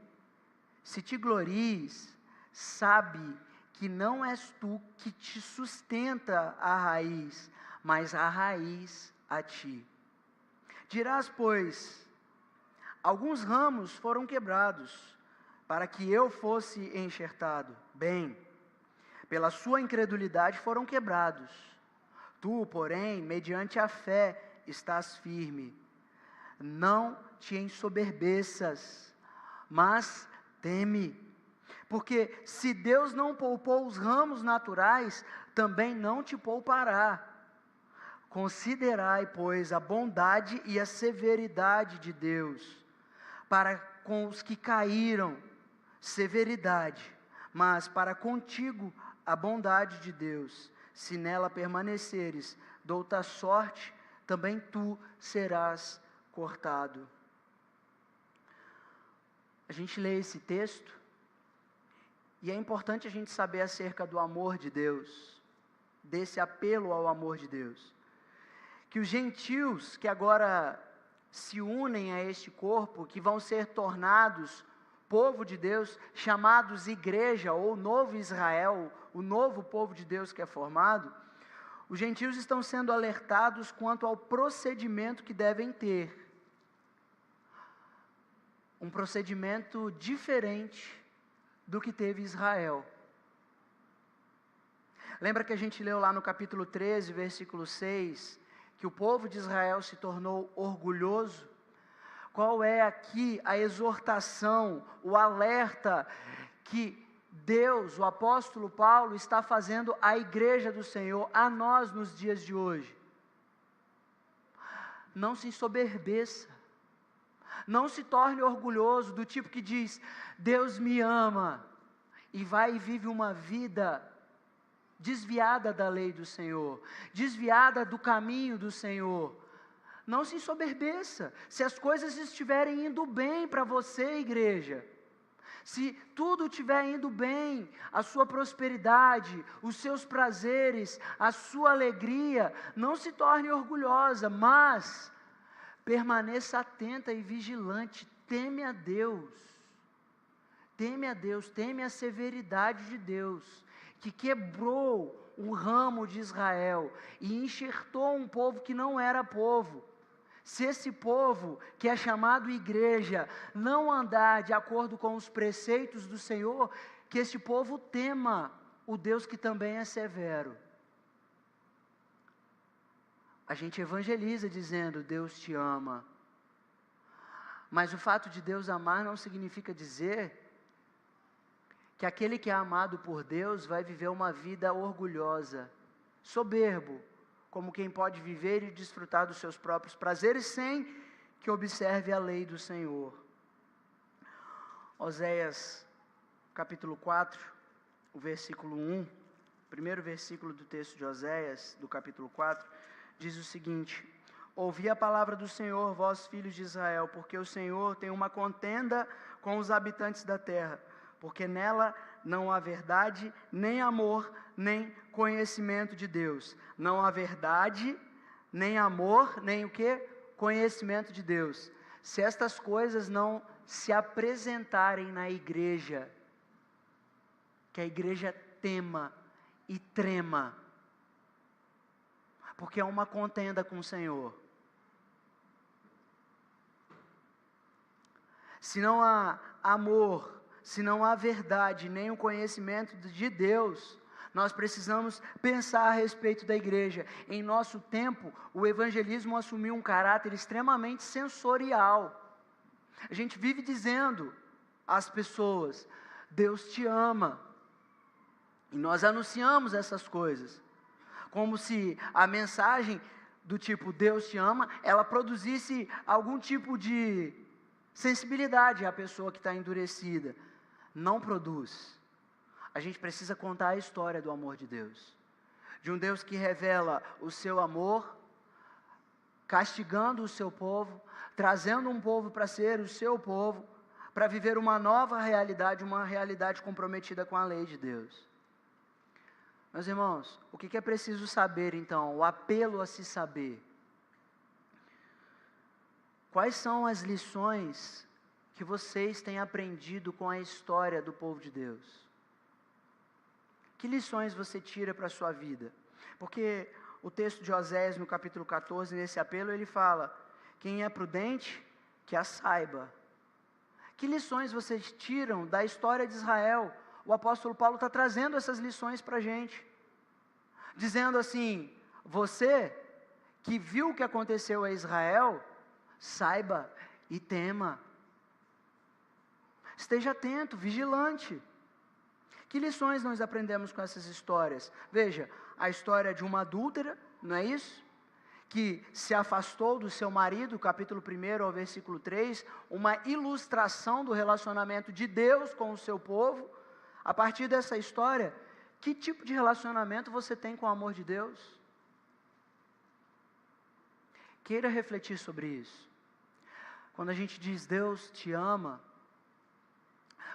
se te glories, sabe que não és tu que te sustenta a raiz, mas a raiz a ti. Dirás, pois, Alguns ramos foram quebrados, para que eu fosse enxertado. Bem, pela sua incredulidade foram quebrados. Tu, porém, mediante a fé, estás firme. Não te ensoberbeças, mas teme. Porque se Deus não poupou os ramos naturais, também não te poupará. Considerai, pois, a bondade e a severidade de Deus, para com os que caíram, severidade, mas para contigo a bondade de Deus. Se nela permaneceres, de outra sorte, também tu serás cortado. A gente lê esse texto, e é importante a gente saber acerca do amor de Deus, desse apelo ao amor de Deus. Que os gentios que agora se unem a este corpo, que vão ser tornados povo de Deus, chamados igreja ou novo Israel, o novo povo de Deus que é formado, os gentios estão sendo alertados quanto ao procedimento que devem ter. Um procedimento diferente do que teve Israel. Lembra que a gente leu lá no capítulo 13, versículo 6, que o povo de Israel se tornou orgulhoso? Qual é aqui a exortação, o alerta que Deus, o apóstolo Paulo, está fazendo à igreja do Senhor, a nós nos dias de hoje? Não se ensoberbeça, não se torne orgulhoso, do tipo que diz, Deus me ama, e vai e vive uma vida desviada da lei do Senhor, desviada do caminho do Senhor. Não se ensoberbeça. Se as coisas estiverem indo bem para você, igreja, se tudo estiver indo bem, a sua prosperidade, os seus prazeres, a sua alegria, não se torne orgulhosa, mas permaneça atenta e vigilante, teme a Deus, teme a severidade de Deus, que quebrou um ramo de Israel e enxertou um povo que não era povo. Se esse povo, que é chamado igreja, não andar de acordo com os preceitos do Senhor, que esse povo tema o Deus que também é severo. A gente evangeliza dizendo, Deus te ama. Mas o fato de Deus amar não significa dizer que aquele que é amado por Deus vai viver uma vida orgulhosa, soberbo, como quem pode viver e desfrutar dos seus próprios prazeres sem que observe a lei do Senhor. Oséias, capítulo 4, o versículo 1, primeiro versículo do texto de Oséias, do capítulo 4, diz o seguinte: ouvi a palavra do Senhor, vós filhos de Israel, porque o Senhor tem uma contenda com os habitantes da terra, porque nela não há verdade, nem amor, nem conhecimento de Deus. Não há verdade, nem amor, nem o quê? Conhecimento de Deus. Se estas coisas não se apresentarem na igreja, que a igreja tema e trema, porque é uma contenda com o Senhor. Se não há amor, se não há verdade, nem o conhecimento de Deus, nós precisamos pensar a respeito da igreja. Em nosso tempo, o evangelismo assumiu um caráter extremamente sensorial. A gente vive dizendo às pessoas, Deus te ama. E nós anunciamos essas coisas, como se a mensagem do tipo Deus te ama, ela produzisse algum tipo de sensibilidade à pessoa que está endurecida. Não produz. A gente precisa contar a história do amor de Deus, de um Deus que revela o seu amor, castigando o seu povo, trazendo um povo para ser o seu povo, para viver uma nova realidade, uma realidade comprometida com a lei de Deus. Meus irmãos, o que é preciso saber então? O apelo a se saber. Quais são as lições que vocês têm aprendido com a história do povo de Deus? Que lições você tira para a sua vida? Porque o texto de Oséias, no capítulo 14, nesse apelo, ele fala, quem é prudente, que a saiba. Que lições vocês tiram da história de Israel? O apóstolo Paulo está trazendo essas lições para a gente, dizendo assim: você que viu o que aconteceu a Israel, saiba e tema. Esteja atento, vigilante. Que lições nós aprendemos com essas histórias? Veja, a história de uma adúltera, não é isso? Que se afastou do seu marido, capítulo 1 ao versículo 3, uma ilustração do relacionamento de Deus com o seu povo. A partir dessa história, que tipo de relacionamento você tem com o amor de Deus? Queira refletir sobre isso. Quando a gente diz Deus te ama,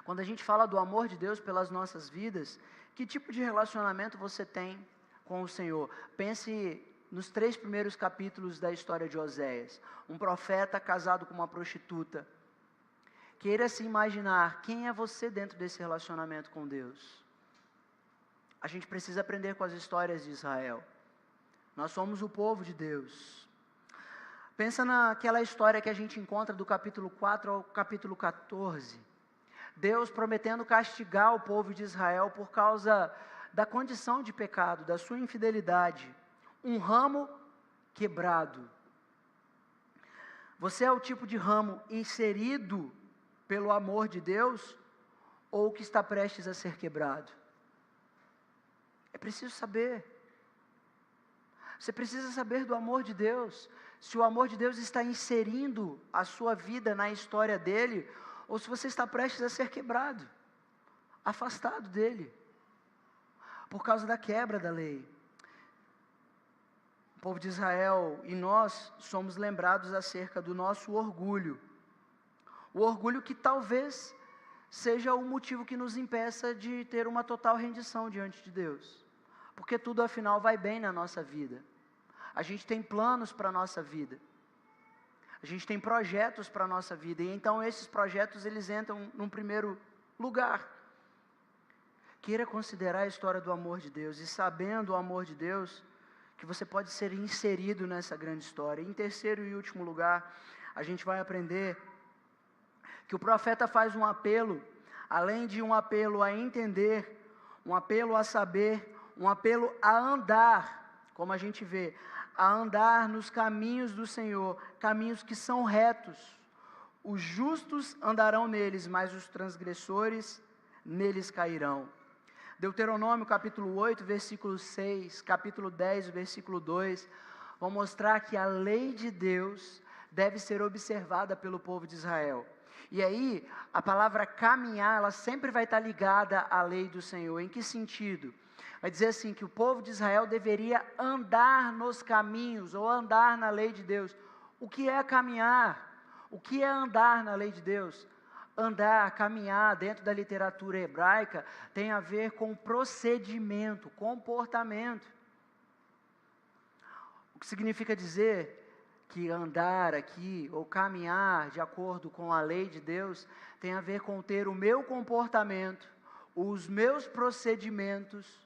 quando a gente fala do amor de Deus pelas nossas vidas, que tipo de relacionamento você tem com o Senhor? Pense nos 3 primeiros capítulos da história de Oséias. Um profeta casado com uma prostituta. Queira se imaginar quem é você dentro desse relacionamento com Deus. A gente precisa aprender com as histórias de Israel. Nós somos o povo de Deus. Pensa naquela história que a gente encontra do capítulo 4 ao capítulo 14. Deus prometendo castigar o povo de Israel por causa da condição de pecado, da sua infidelidade. Um ramo quebrado. Você é o tipo de ramo inserido pelo amor de Deus ou que está prestes a ser quebrado? É preciso saber. Você precisa saber do amor de Deus. Se o amor de Deus está inserindo a sua vida na história dele, ou se você está prestes a ser quebrado, afastado dele, por causa da quebra da lei. O povo de Israel e nós somos lembrados acerca do nosso orgulho. O orgulho que talvez seja o motivo que nos impeça de ter uma total rendição diante de Deus. Porque tudo afinal vai bem na nossa vida. A gente tem planos para a nossa vida. A gente tem projetos para a nossa vida. E então esses projetos eles entram num primeiro lugar. Queira considerar a história do amor de Deus. E sabendo o amor de Deus, que você pode ser inserido nessa grande história. Em terceiro e último lugar, a gente vai aprender que o profeta faz um apelo, além de um apelo a entender, um apelo a saber, um apelo a andar, como a gente vê, a andar nos caminhos do Senhor, caminhos que são retos. Os justos andarão neles, mas os transgressores neles cairão. Deuteronômio capítulo 8, versículo 6, capítulo 10, versículo 2, vão mostrar que a lei de Deus deve ser observada pelo povo de Israel. E aí, a palavra caminhar, ela sempre vai estar ligada à lei do Senhor. Em que sentido? Vai dizer assim, que o povo de Israel deveria andar nos caminhos, ou andar na lei de Deus. O que é caminhar? O que é andar na lei de Deus? Andar, caminhar, dentro da literatura hebraica, tem a ver com procedimento, comportamento. O que significa dizer que andar aqui, ou caminhar de acordo com a lei de Deus, tem a ver com ter o meu comportamento, os meus procedimentos,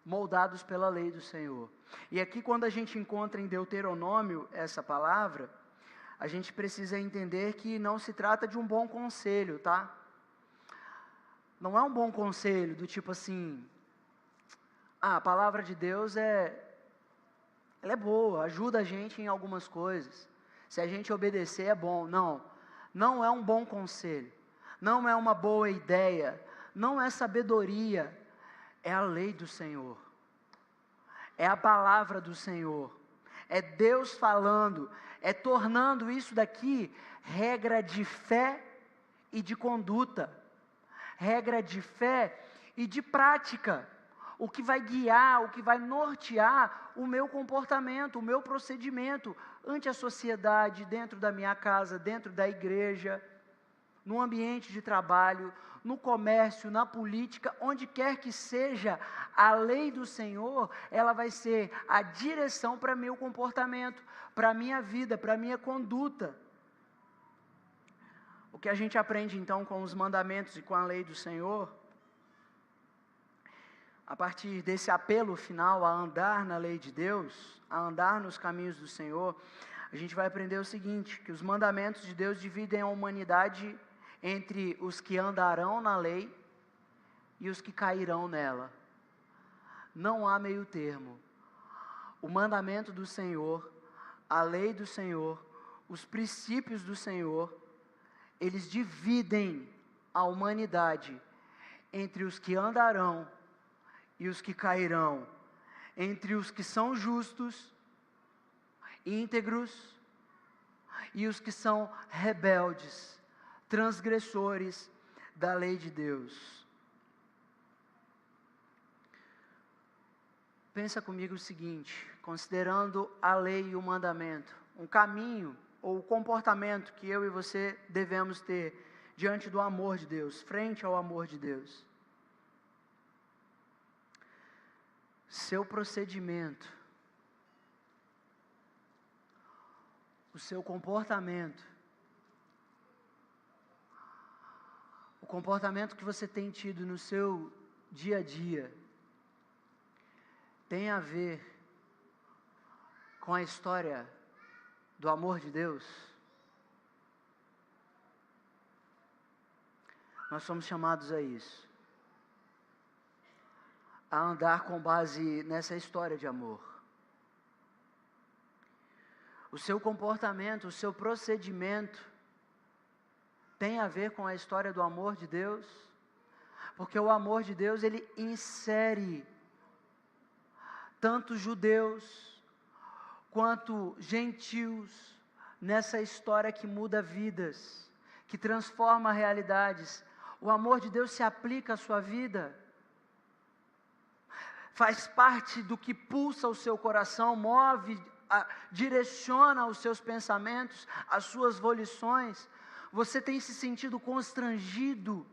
moldados pela lei do Senhor. E aqui quando a gente encontra em Deuteronômio essa palavra, a gente precisa entender que não se trata de um bom conselho, tá? Não é um bom conselho do tipo assim, a palavra de Deus ela é boa, ajuda a gente em algumas coisas. Se a gente obedecer é bom. Não é um bom conselho. Não é uma boa ideia. Não é sabedoria. É a lei do Senhor. É a palavra do Senhor. É Deus falando. É tornando isso daqui regra de fé e de conduta. Regra de fé e de prática. O que vai guiar, o que vai nortear o meu comportamento, o meu procedimento ante a sociedade, dentro da minha casa, dentro da igreja, no ambiente de trabalho, no comércio, na política, onde quer que seja, a lei do Senhor, ela vai ser a direção para meu comportamento, para a minha vida, para a minha conduta. O que a gente aprende então com os mandamentos e com a lei do Senhor, a partir desse apelo final a andar na lei de Deus, a andar nos caminhos do Senhor, a gente vai aprender o seguinte, que os mandamentos de Deus dividem a humanidade entre os que andarão na lei e os que cairão nela. Não há meio termo. O mandamento do Senhor, a lei do Senhor, os princípios do Senhor, eles dividem a humanidade entre os que andarão e os que cairão, entre os que são justos, íntegros, e os que são rebeldes, transgressores da lei de Deus. Pensa comigo o seguinte, considerando a lei e o mandamento, um caminho ou o comportamento que eu e você devemos ter diante do amor de Deus, frente ao amor de Deus. Seu procedimento, o seu comportamento, o comportamento que você tem tido no seu dia a dia, tem a ver com a história do amor de Deus? Nós somos chamados a isso, a andar com base nessa história de amor. O seu comportamento, o seu procedimento tem a ver com a história do amor de Deus, porque o amor de Deus, ele insere tanto judeus quanto gentios nessa história que muda vidas, que transforma realidades. O amor de Deus se aplica à sua vida, faz parte do que pulsa o seu coração, move, direciona os seus pensamentos, as suas volições. Você tem se sentido constrangido?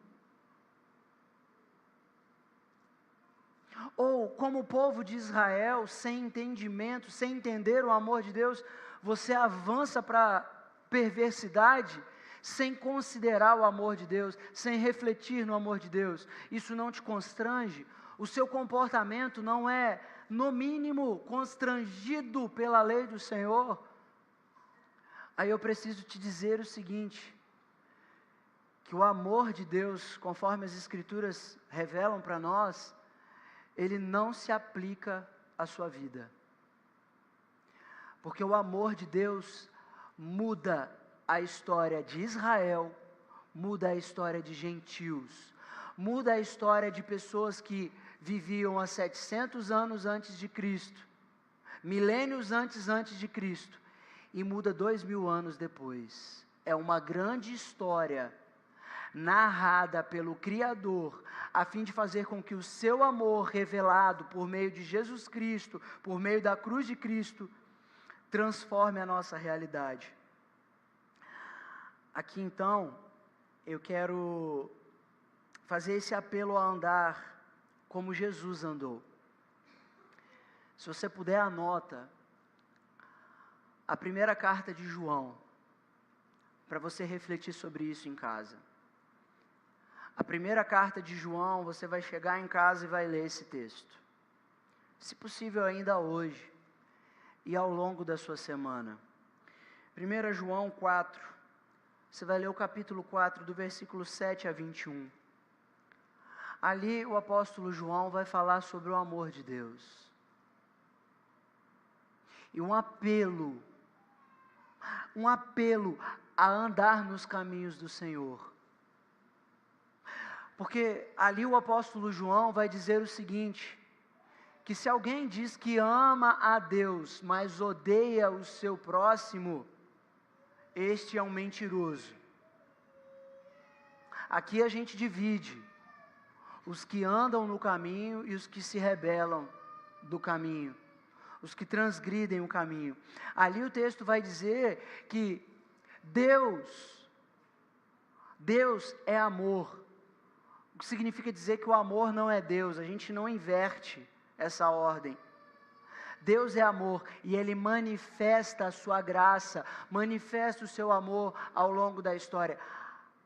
Ou como o povo de Israel, sem entendimento, sem entender o amor de Deus, você avança para a perversidade, sem considerar o amor de Deus, sem refletir no amor de Deus? Isso não te constrange? O seu comportamento não é, no mínimo, constrangido pela lei do Senhor? Aí eu preciso te dizer o seguinte, que o amor de Deus, conforme as Escrituras revelam para nós, ele não se aplica à sua vida. Porque o amor de Deus muda a história de Israel, muda a história de gentios, muda a história de pessoas que viviam há 700 anos antes de Cristo, milênios antes de Cristo, e muda 2000 anos depois. É uma grande história narrada pelo Criador, a fim de fazer com que o seu amor revelado por meio de Jesus Cristo, por meio da cruz de Cristo, transforme a nossa realidade. Aqui então, eu quero fazer esse apelo a andar como Jesus andou. Se você puder, anota a primeira carta de João, para você refletir sobre isso em casa. A primeira carta de João, você vai chegar em casa e vai ler esse texto. Se possível ainda hoje e ao longo da sua semana. 1 João 4, você vai ler o capítulo 4, do versículo 7 a 21. Ali o apóstolo João vai falar sobre o amor de Deus. E um apelo a andar nos caminhos do Senhor. Porque ali o apóstolo João vai dizer o seguinte, que se alguém diz que ama a Deus, mas odeia o seu próximo, este é um mentiroso. Aqui a gente divide os que andam no caminho e os que se rebelam do caminho, os que transgridem o caminho. Ali o texto vai dizer que Deus é amor. O que significa dizer que o amor não é Deus, a gente não inverte essa ordem. Deus é amor e Ele manifesta a sua graça, manifesta o seu amor ao longo da história,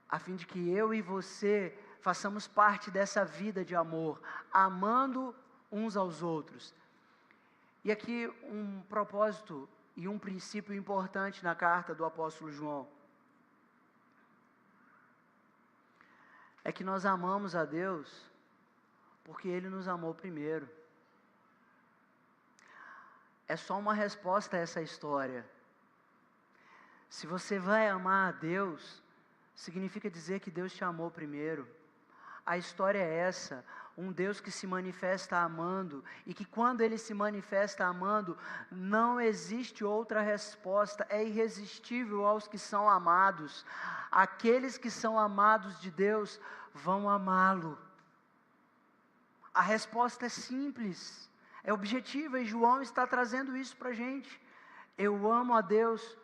a fim de que eu e você façamos parte dessa vida de amor, amando uns aos outros. E aqui um propósito e um princípio importante na carta do apóstolo João. É que nós amamos a Deus porque Ele nos amou primeiro. É só uma resposta a essa história. Se você vai amar a Deus, significa dizer que Deus te amou primeiro. A história é essa, um Deus que se manifesta amando, e que quando Ele se manifesta amando, não existe outra resposta, é irresistível aos que são amados. Aqueles que são amados de Deus vão amá-lo. A resposta é simples, é objetiva, e João está trazendo isso para a gente. Eu amo a Deus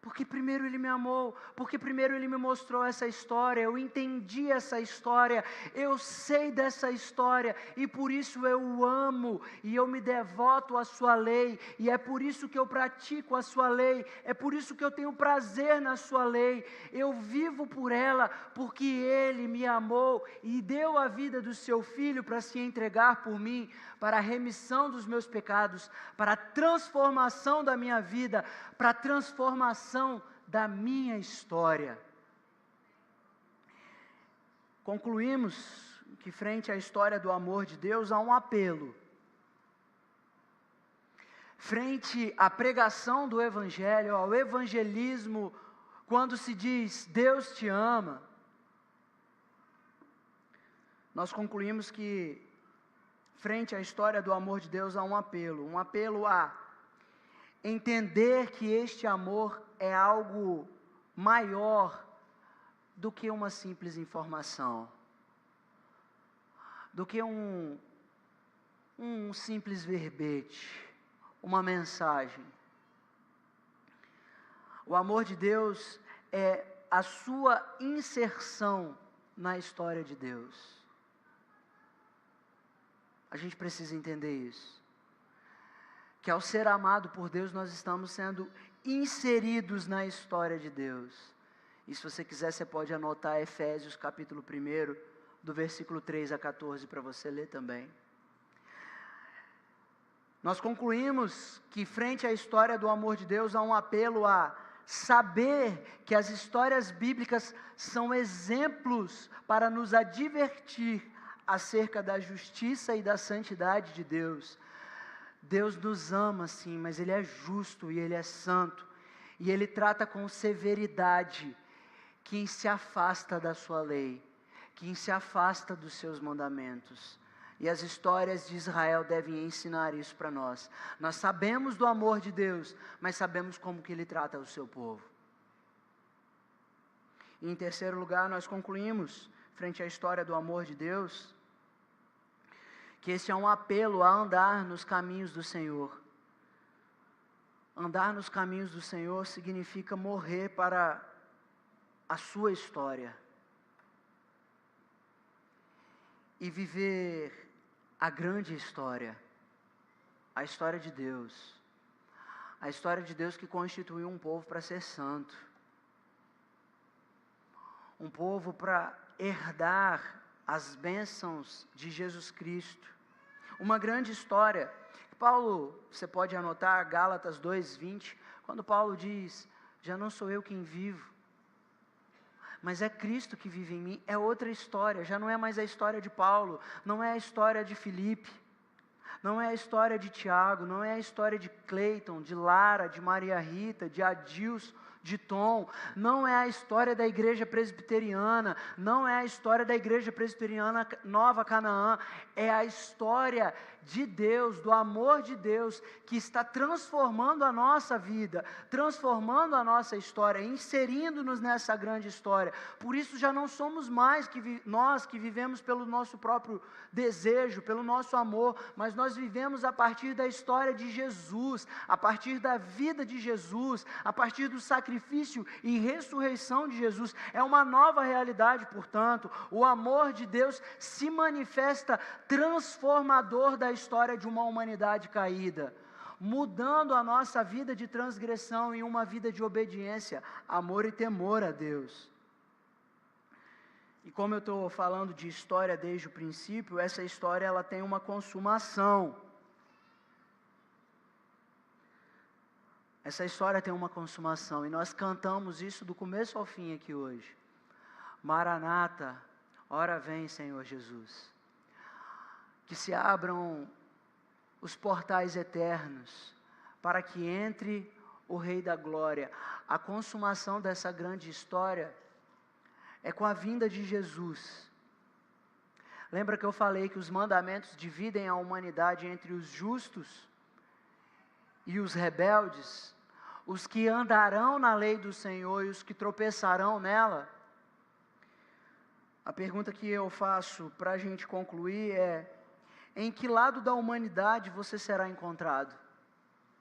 porque primeiro Ele me amou, porque primeiro Ele me mostrou essa história, eu entendi essa história, eu sei dessa história, e por isso eu o amo, e eu me devoto à sua lei, e é por isso que eu pratico a sua lei, é por isso que eu tenho prazer na sua lei, eu vivo por ela, porque Ele me amou, e deu a vida do seu Filho para se entregar por mim, para a remissão dos meus pecados, para a transformação da minha vida, para a transformação da minha história. Concluímos que frente à história do amor de Deus há um apelo. Frente à pregação do Evangelho, ao evangelismo, quando se diz Deus te ama, nós concluímos que frente à história do amor de Deus há um apelo a entender que este amor é algo maior do que uma simples informação, do que um simples verbete, uma mensagem. O amor de Deus é a sua inserção na história de Deus. A gente precisa entender isso. Que ao ser amado por Deus, nós estamos sendo inseridos na história de Deus. E se você quiser, você pode anotar Efésios capítulo 1, do versículo 3 a 14, para você ler também. Nós concluímos que frente à história do amor de Deus, há um apelo a saber que as histórias bíblicas são exemplos para nos advertir acerca da justiça e da santidade de Deus. Deus nos ama sim, mas Ele é justo e Ele é santo, e Ele trata com severidade quem se afasta da sua lei, quem se afasta dos seus mandamentos. E as histórias de Israel devem ensinar isso para nós. Nós sabemos do amor de Deus, mas sabemos como que Ele trata o seu povo. E em terceiro lugar, nós concluímos, frente à história do amor de Deus, que esse é um apelo a andar nos caminhos do Senhor. Andar nos caminhos do Senhor significa morrer para a sua história e viver a grande história, a história de Deus. A história de Deus que constituiu um povo para ser santo, um povo para herdar as bênçãos de Jesus Cristo. Uma grande história. Paulo, você pode anotar Gálatas 2:20, quando Paulo diz: já não sou eu quem vivo, mas é Cristo que vive em mim. É outra história, já não é mais a história de Paulo, não é a história de Filipe, não é a história de Tiago, não é a história de Cleiton, de Lara, de Maria Rita, de Adilson, de Tom, não é a história da igreja presbiteriana, não é a história da igreja presbiteriana Nova Canaã, é a história de Deus, do amor de Deus, que está transformando a nossa vida, transformando a nossa história, inserindo-nos nessa grande história. Por isso já não somos mais nós que vivemos pelo nosso próprio desejo, pelo nosso amor, mas nós vivemos a partir da história de Jesus, a partir da vida de Jesus, a partir do sacrifício e ressurreição de Jesus. É uma nova realidade, portanto. O amor de Deus se manifesta transformador da história de uma humanidade caída, mudando a nossa vida de transgressão em uma vida de obediência, amor e temor a Deus. E como eu estou falando de história desde o princípio, essa história ela tem uma consumação. Essa história tem uma consumação e nós cantamos isso do começo ao fim aqui hoje. Maranata, ora vem, Senhor Jesus. Que se abram os portais eternos para que entre o Rei da Glória. A consumação dessa grande história é com a vinda de Jesus. Lembra que eu falei que os mandamentos dividem a humanidade entre os justos e os rebeldes, os que andarão na lei do Senhor e os que tropeçarão nela? A pergunta que eu faço para a gente concluir é: em que lado da humanidade você será encontrado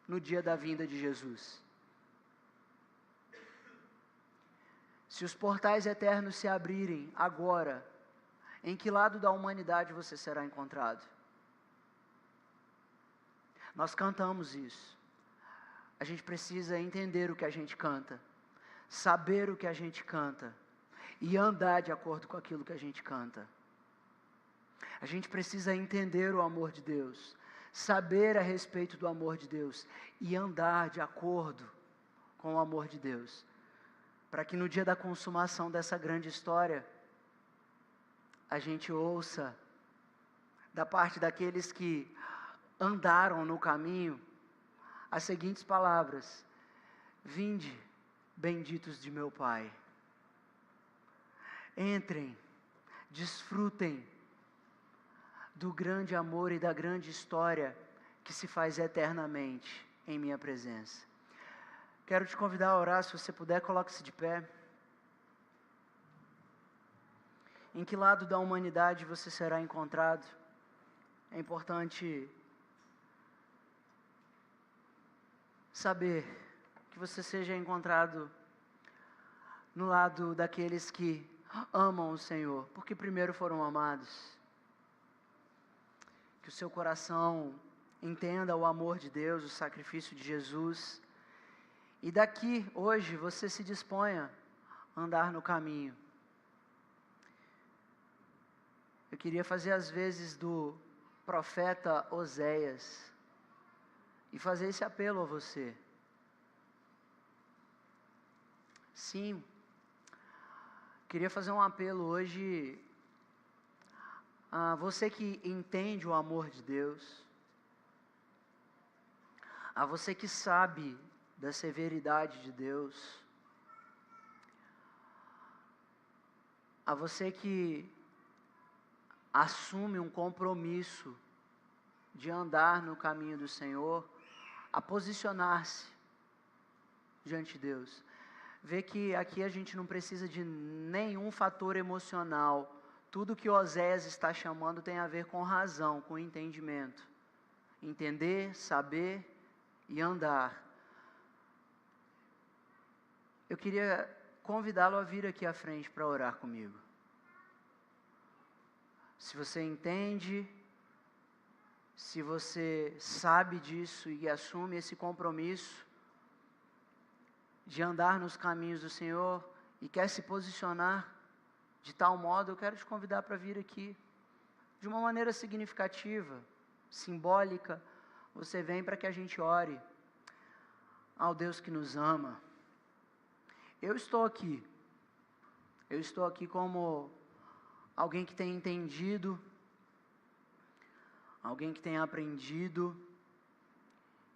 no dia da vinda de Jesus? Se os portais eternos se abrirem agora, em que lado da humanidade você será encontrado? Nós cantamos isso. A gente precisa entender o que a gente canta, saber o que a gente canta e andar de acordo com aquilo que a gente canta. A gente precisa entender o amor de Deus, saber a respeito do amor de Deus e andar de acordo com o amor de Deus, para que no dia da consumação dessa grande história, a gente ouça da parte daqueles que andaram no caminho as seguintes palavras: vinde, benditos de meu Pai. Entrem, desfrutem do grande amor e da grande história que se faz eternamente em minha presença. Quero te convidar a orar, se você puder, coloque-se de pé. Em que lado da humanidade você será encontrado? É importante saber que você seja encontrado no lado daqueles que amam o Senhor, porque primeiro foram amados. Que o seu coração entenda o amor de Deus, o sacrifício de Jesus, e daqui, hoje, você se disponha a andar no caminho. Eu queria fazer as vezes do profeta Oséias e fazer esse apelo a você. Sim, queria fazer um apelo hoje a você que entende o amor de Deus, a você que sabe da severidade de Deus, a você que assume um compromisso de andar no caminho do Senhor, a posicionar-se diante de Deus. Vê que aqui a gente não precisa de nenhum fator emocional. Tudo que Oséias está chamando tem a ver com razão, com entendimento. Entender, saber e andar. Eu queria convidá-lo a vir aqui à frente para orar comigo. Se você entende, se você sabe disso e assume esse compromisso de andar nos caminhos do Senhor e quer se posicionar de tal modo, eu quero te convidar para vir aqui. De uma maneira significativa, simbólica, você vem para que a gente ore ao Deus que nos ama. Eu estou aqui como alguém que tem entendido, alguém que tem aprendido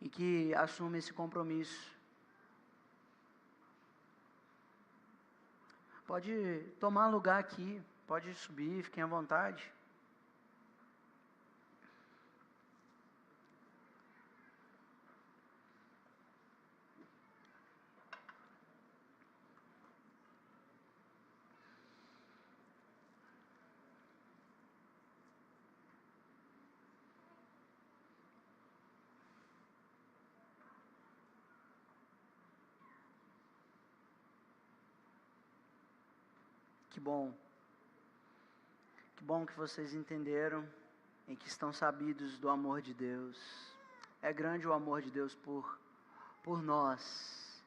e que assume esse compromisso. Pode tomar lugar aqui, pode subir, fiquem à vontade. Que bom que vocês entenderam e que estão sabidos do amor de Deus. É grande o amor de Deus por nós,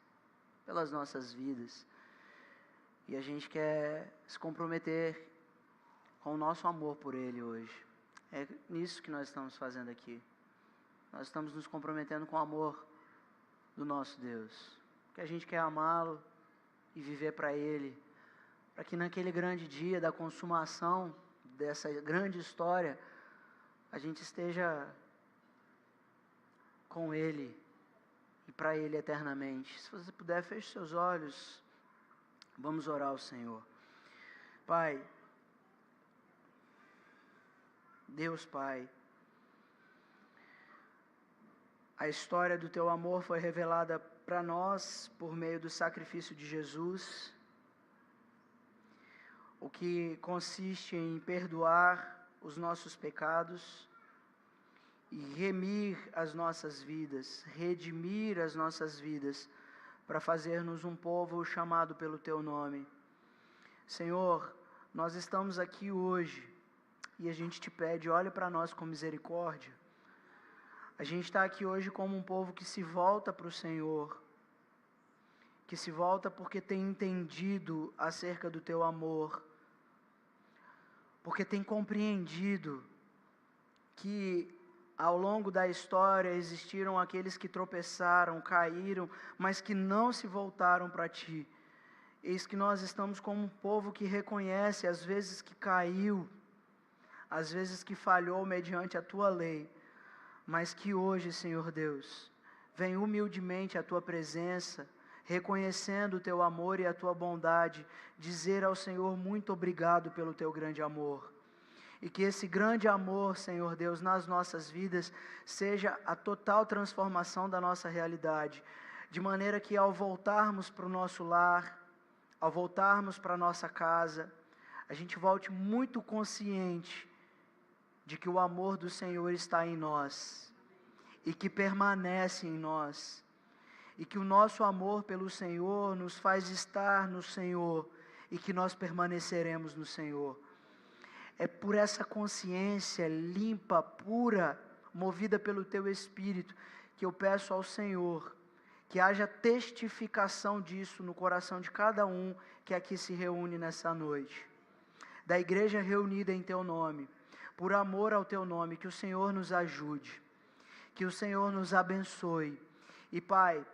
pelas nossas vidas. E a gente quer se comprometer com o nosso amor por Ele hoje. É nisso que nós estamos fazendo aqui. Nós estamos nos comprometendo com o amor do nosso Deus. Que a gente quer amá-lo e viver para Ele, para que naquele grande dia da consumação dessa grande história, a gente esteja com Ele e para Ele eternamente. Se você puder, feche seus olhos, vamos orar ao Senhor. Pai, Deus Pai, a história do Teu amor foi revelada para nós por meio do sacrifício de Jesus, o que consiste em perdoar os nossos pecados e remir as nossas vidas, redimir as nossas vidas, para fazer-nos um povo chamado pelo Teu nome. Senhor, nós estamos aqui hoje e a gente te pede, olhe para nós com misericórdia. A gente está aqui hoje como um povo que se volta para o Senhor, que se volta porque tem entendido acerca do Teu amor, porque tem compreendido que ao longo da história existiram aqueles que tropeçaram, caíram, mas que não se voltaram para Ti. Eis que nós estamos como um povo que reconhece as vezes que caiu, às vezes que falhou mediante a Tua lei, mas que hoje, Senhor Deus, vem humildemente à Tua presença, reconhecendo o Teu amor e a Tua bondade, dizer ao Senhor muito obrigado pelo Teu grande amor. E que esse grande amor, Senhor Deus, nas nossas vidas, seja a total transformação da nossa realidade, de maneira que ao voltarmos para o nosso lar, ao voltarmos para a nossa casa, a gente volte muito consciente de que o amor do Senhor está em nós e que permanece em nós, e que o nosso amor pelo Senhor nos faz estar no Senhor e que nós permaneceremos no Senhor. É por essa consciência limpa, pura, movida pelo Teu Espírito, que eu peço ao Senhor que haja testificação disso no coração de cada um que aqui se reúne nessa noite, da igreja reunida em Teu nome, por amor ao Teu nome. Que o Senhor nos ajude, que o Senhor nos abençoe. E Pai,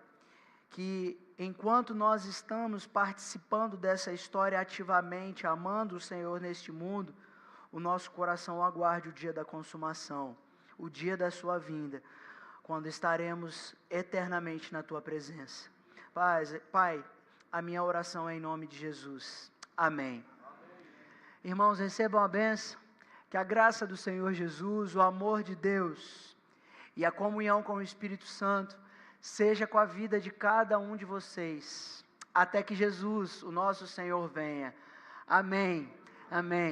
que enquanto nós estamos participando dessa história ativamente, amando o Senhor neste mundo, o nosso coração aguarde o dia da consumação, o dia da Sua vinda, quando estaremos eternamente na Tua presença. Pai, a minha oração é em nome de Jesus. Amém. Irmãos, recebam a bênção, que a graça do Senhor Jesus, o amor de Deus e a comunhão com o Espírito Santo seja com a vida de cada um de vocês, até que Jesus, o nosso Senhor, venha. Amém. Amém.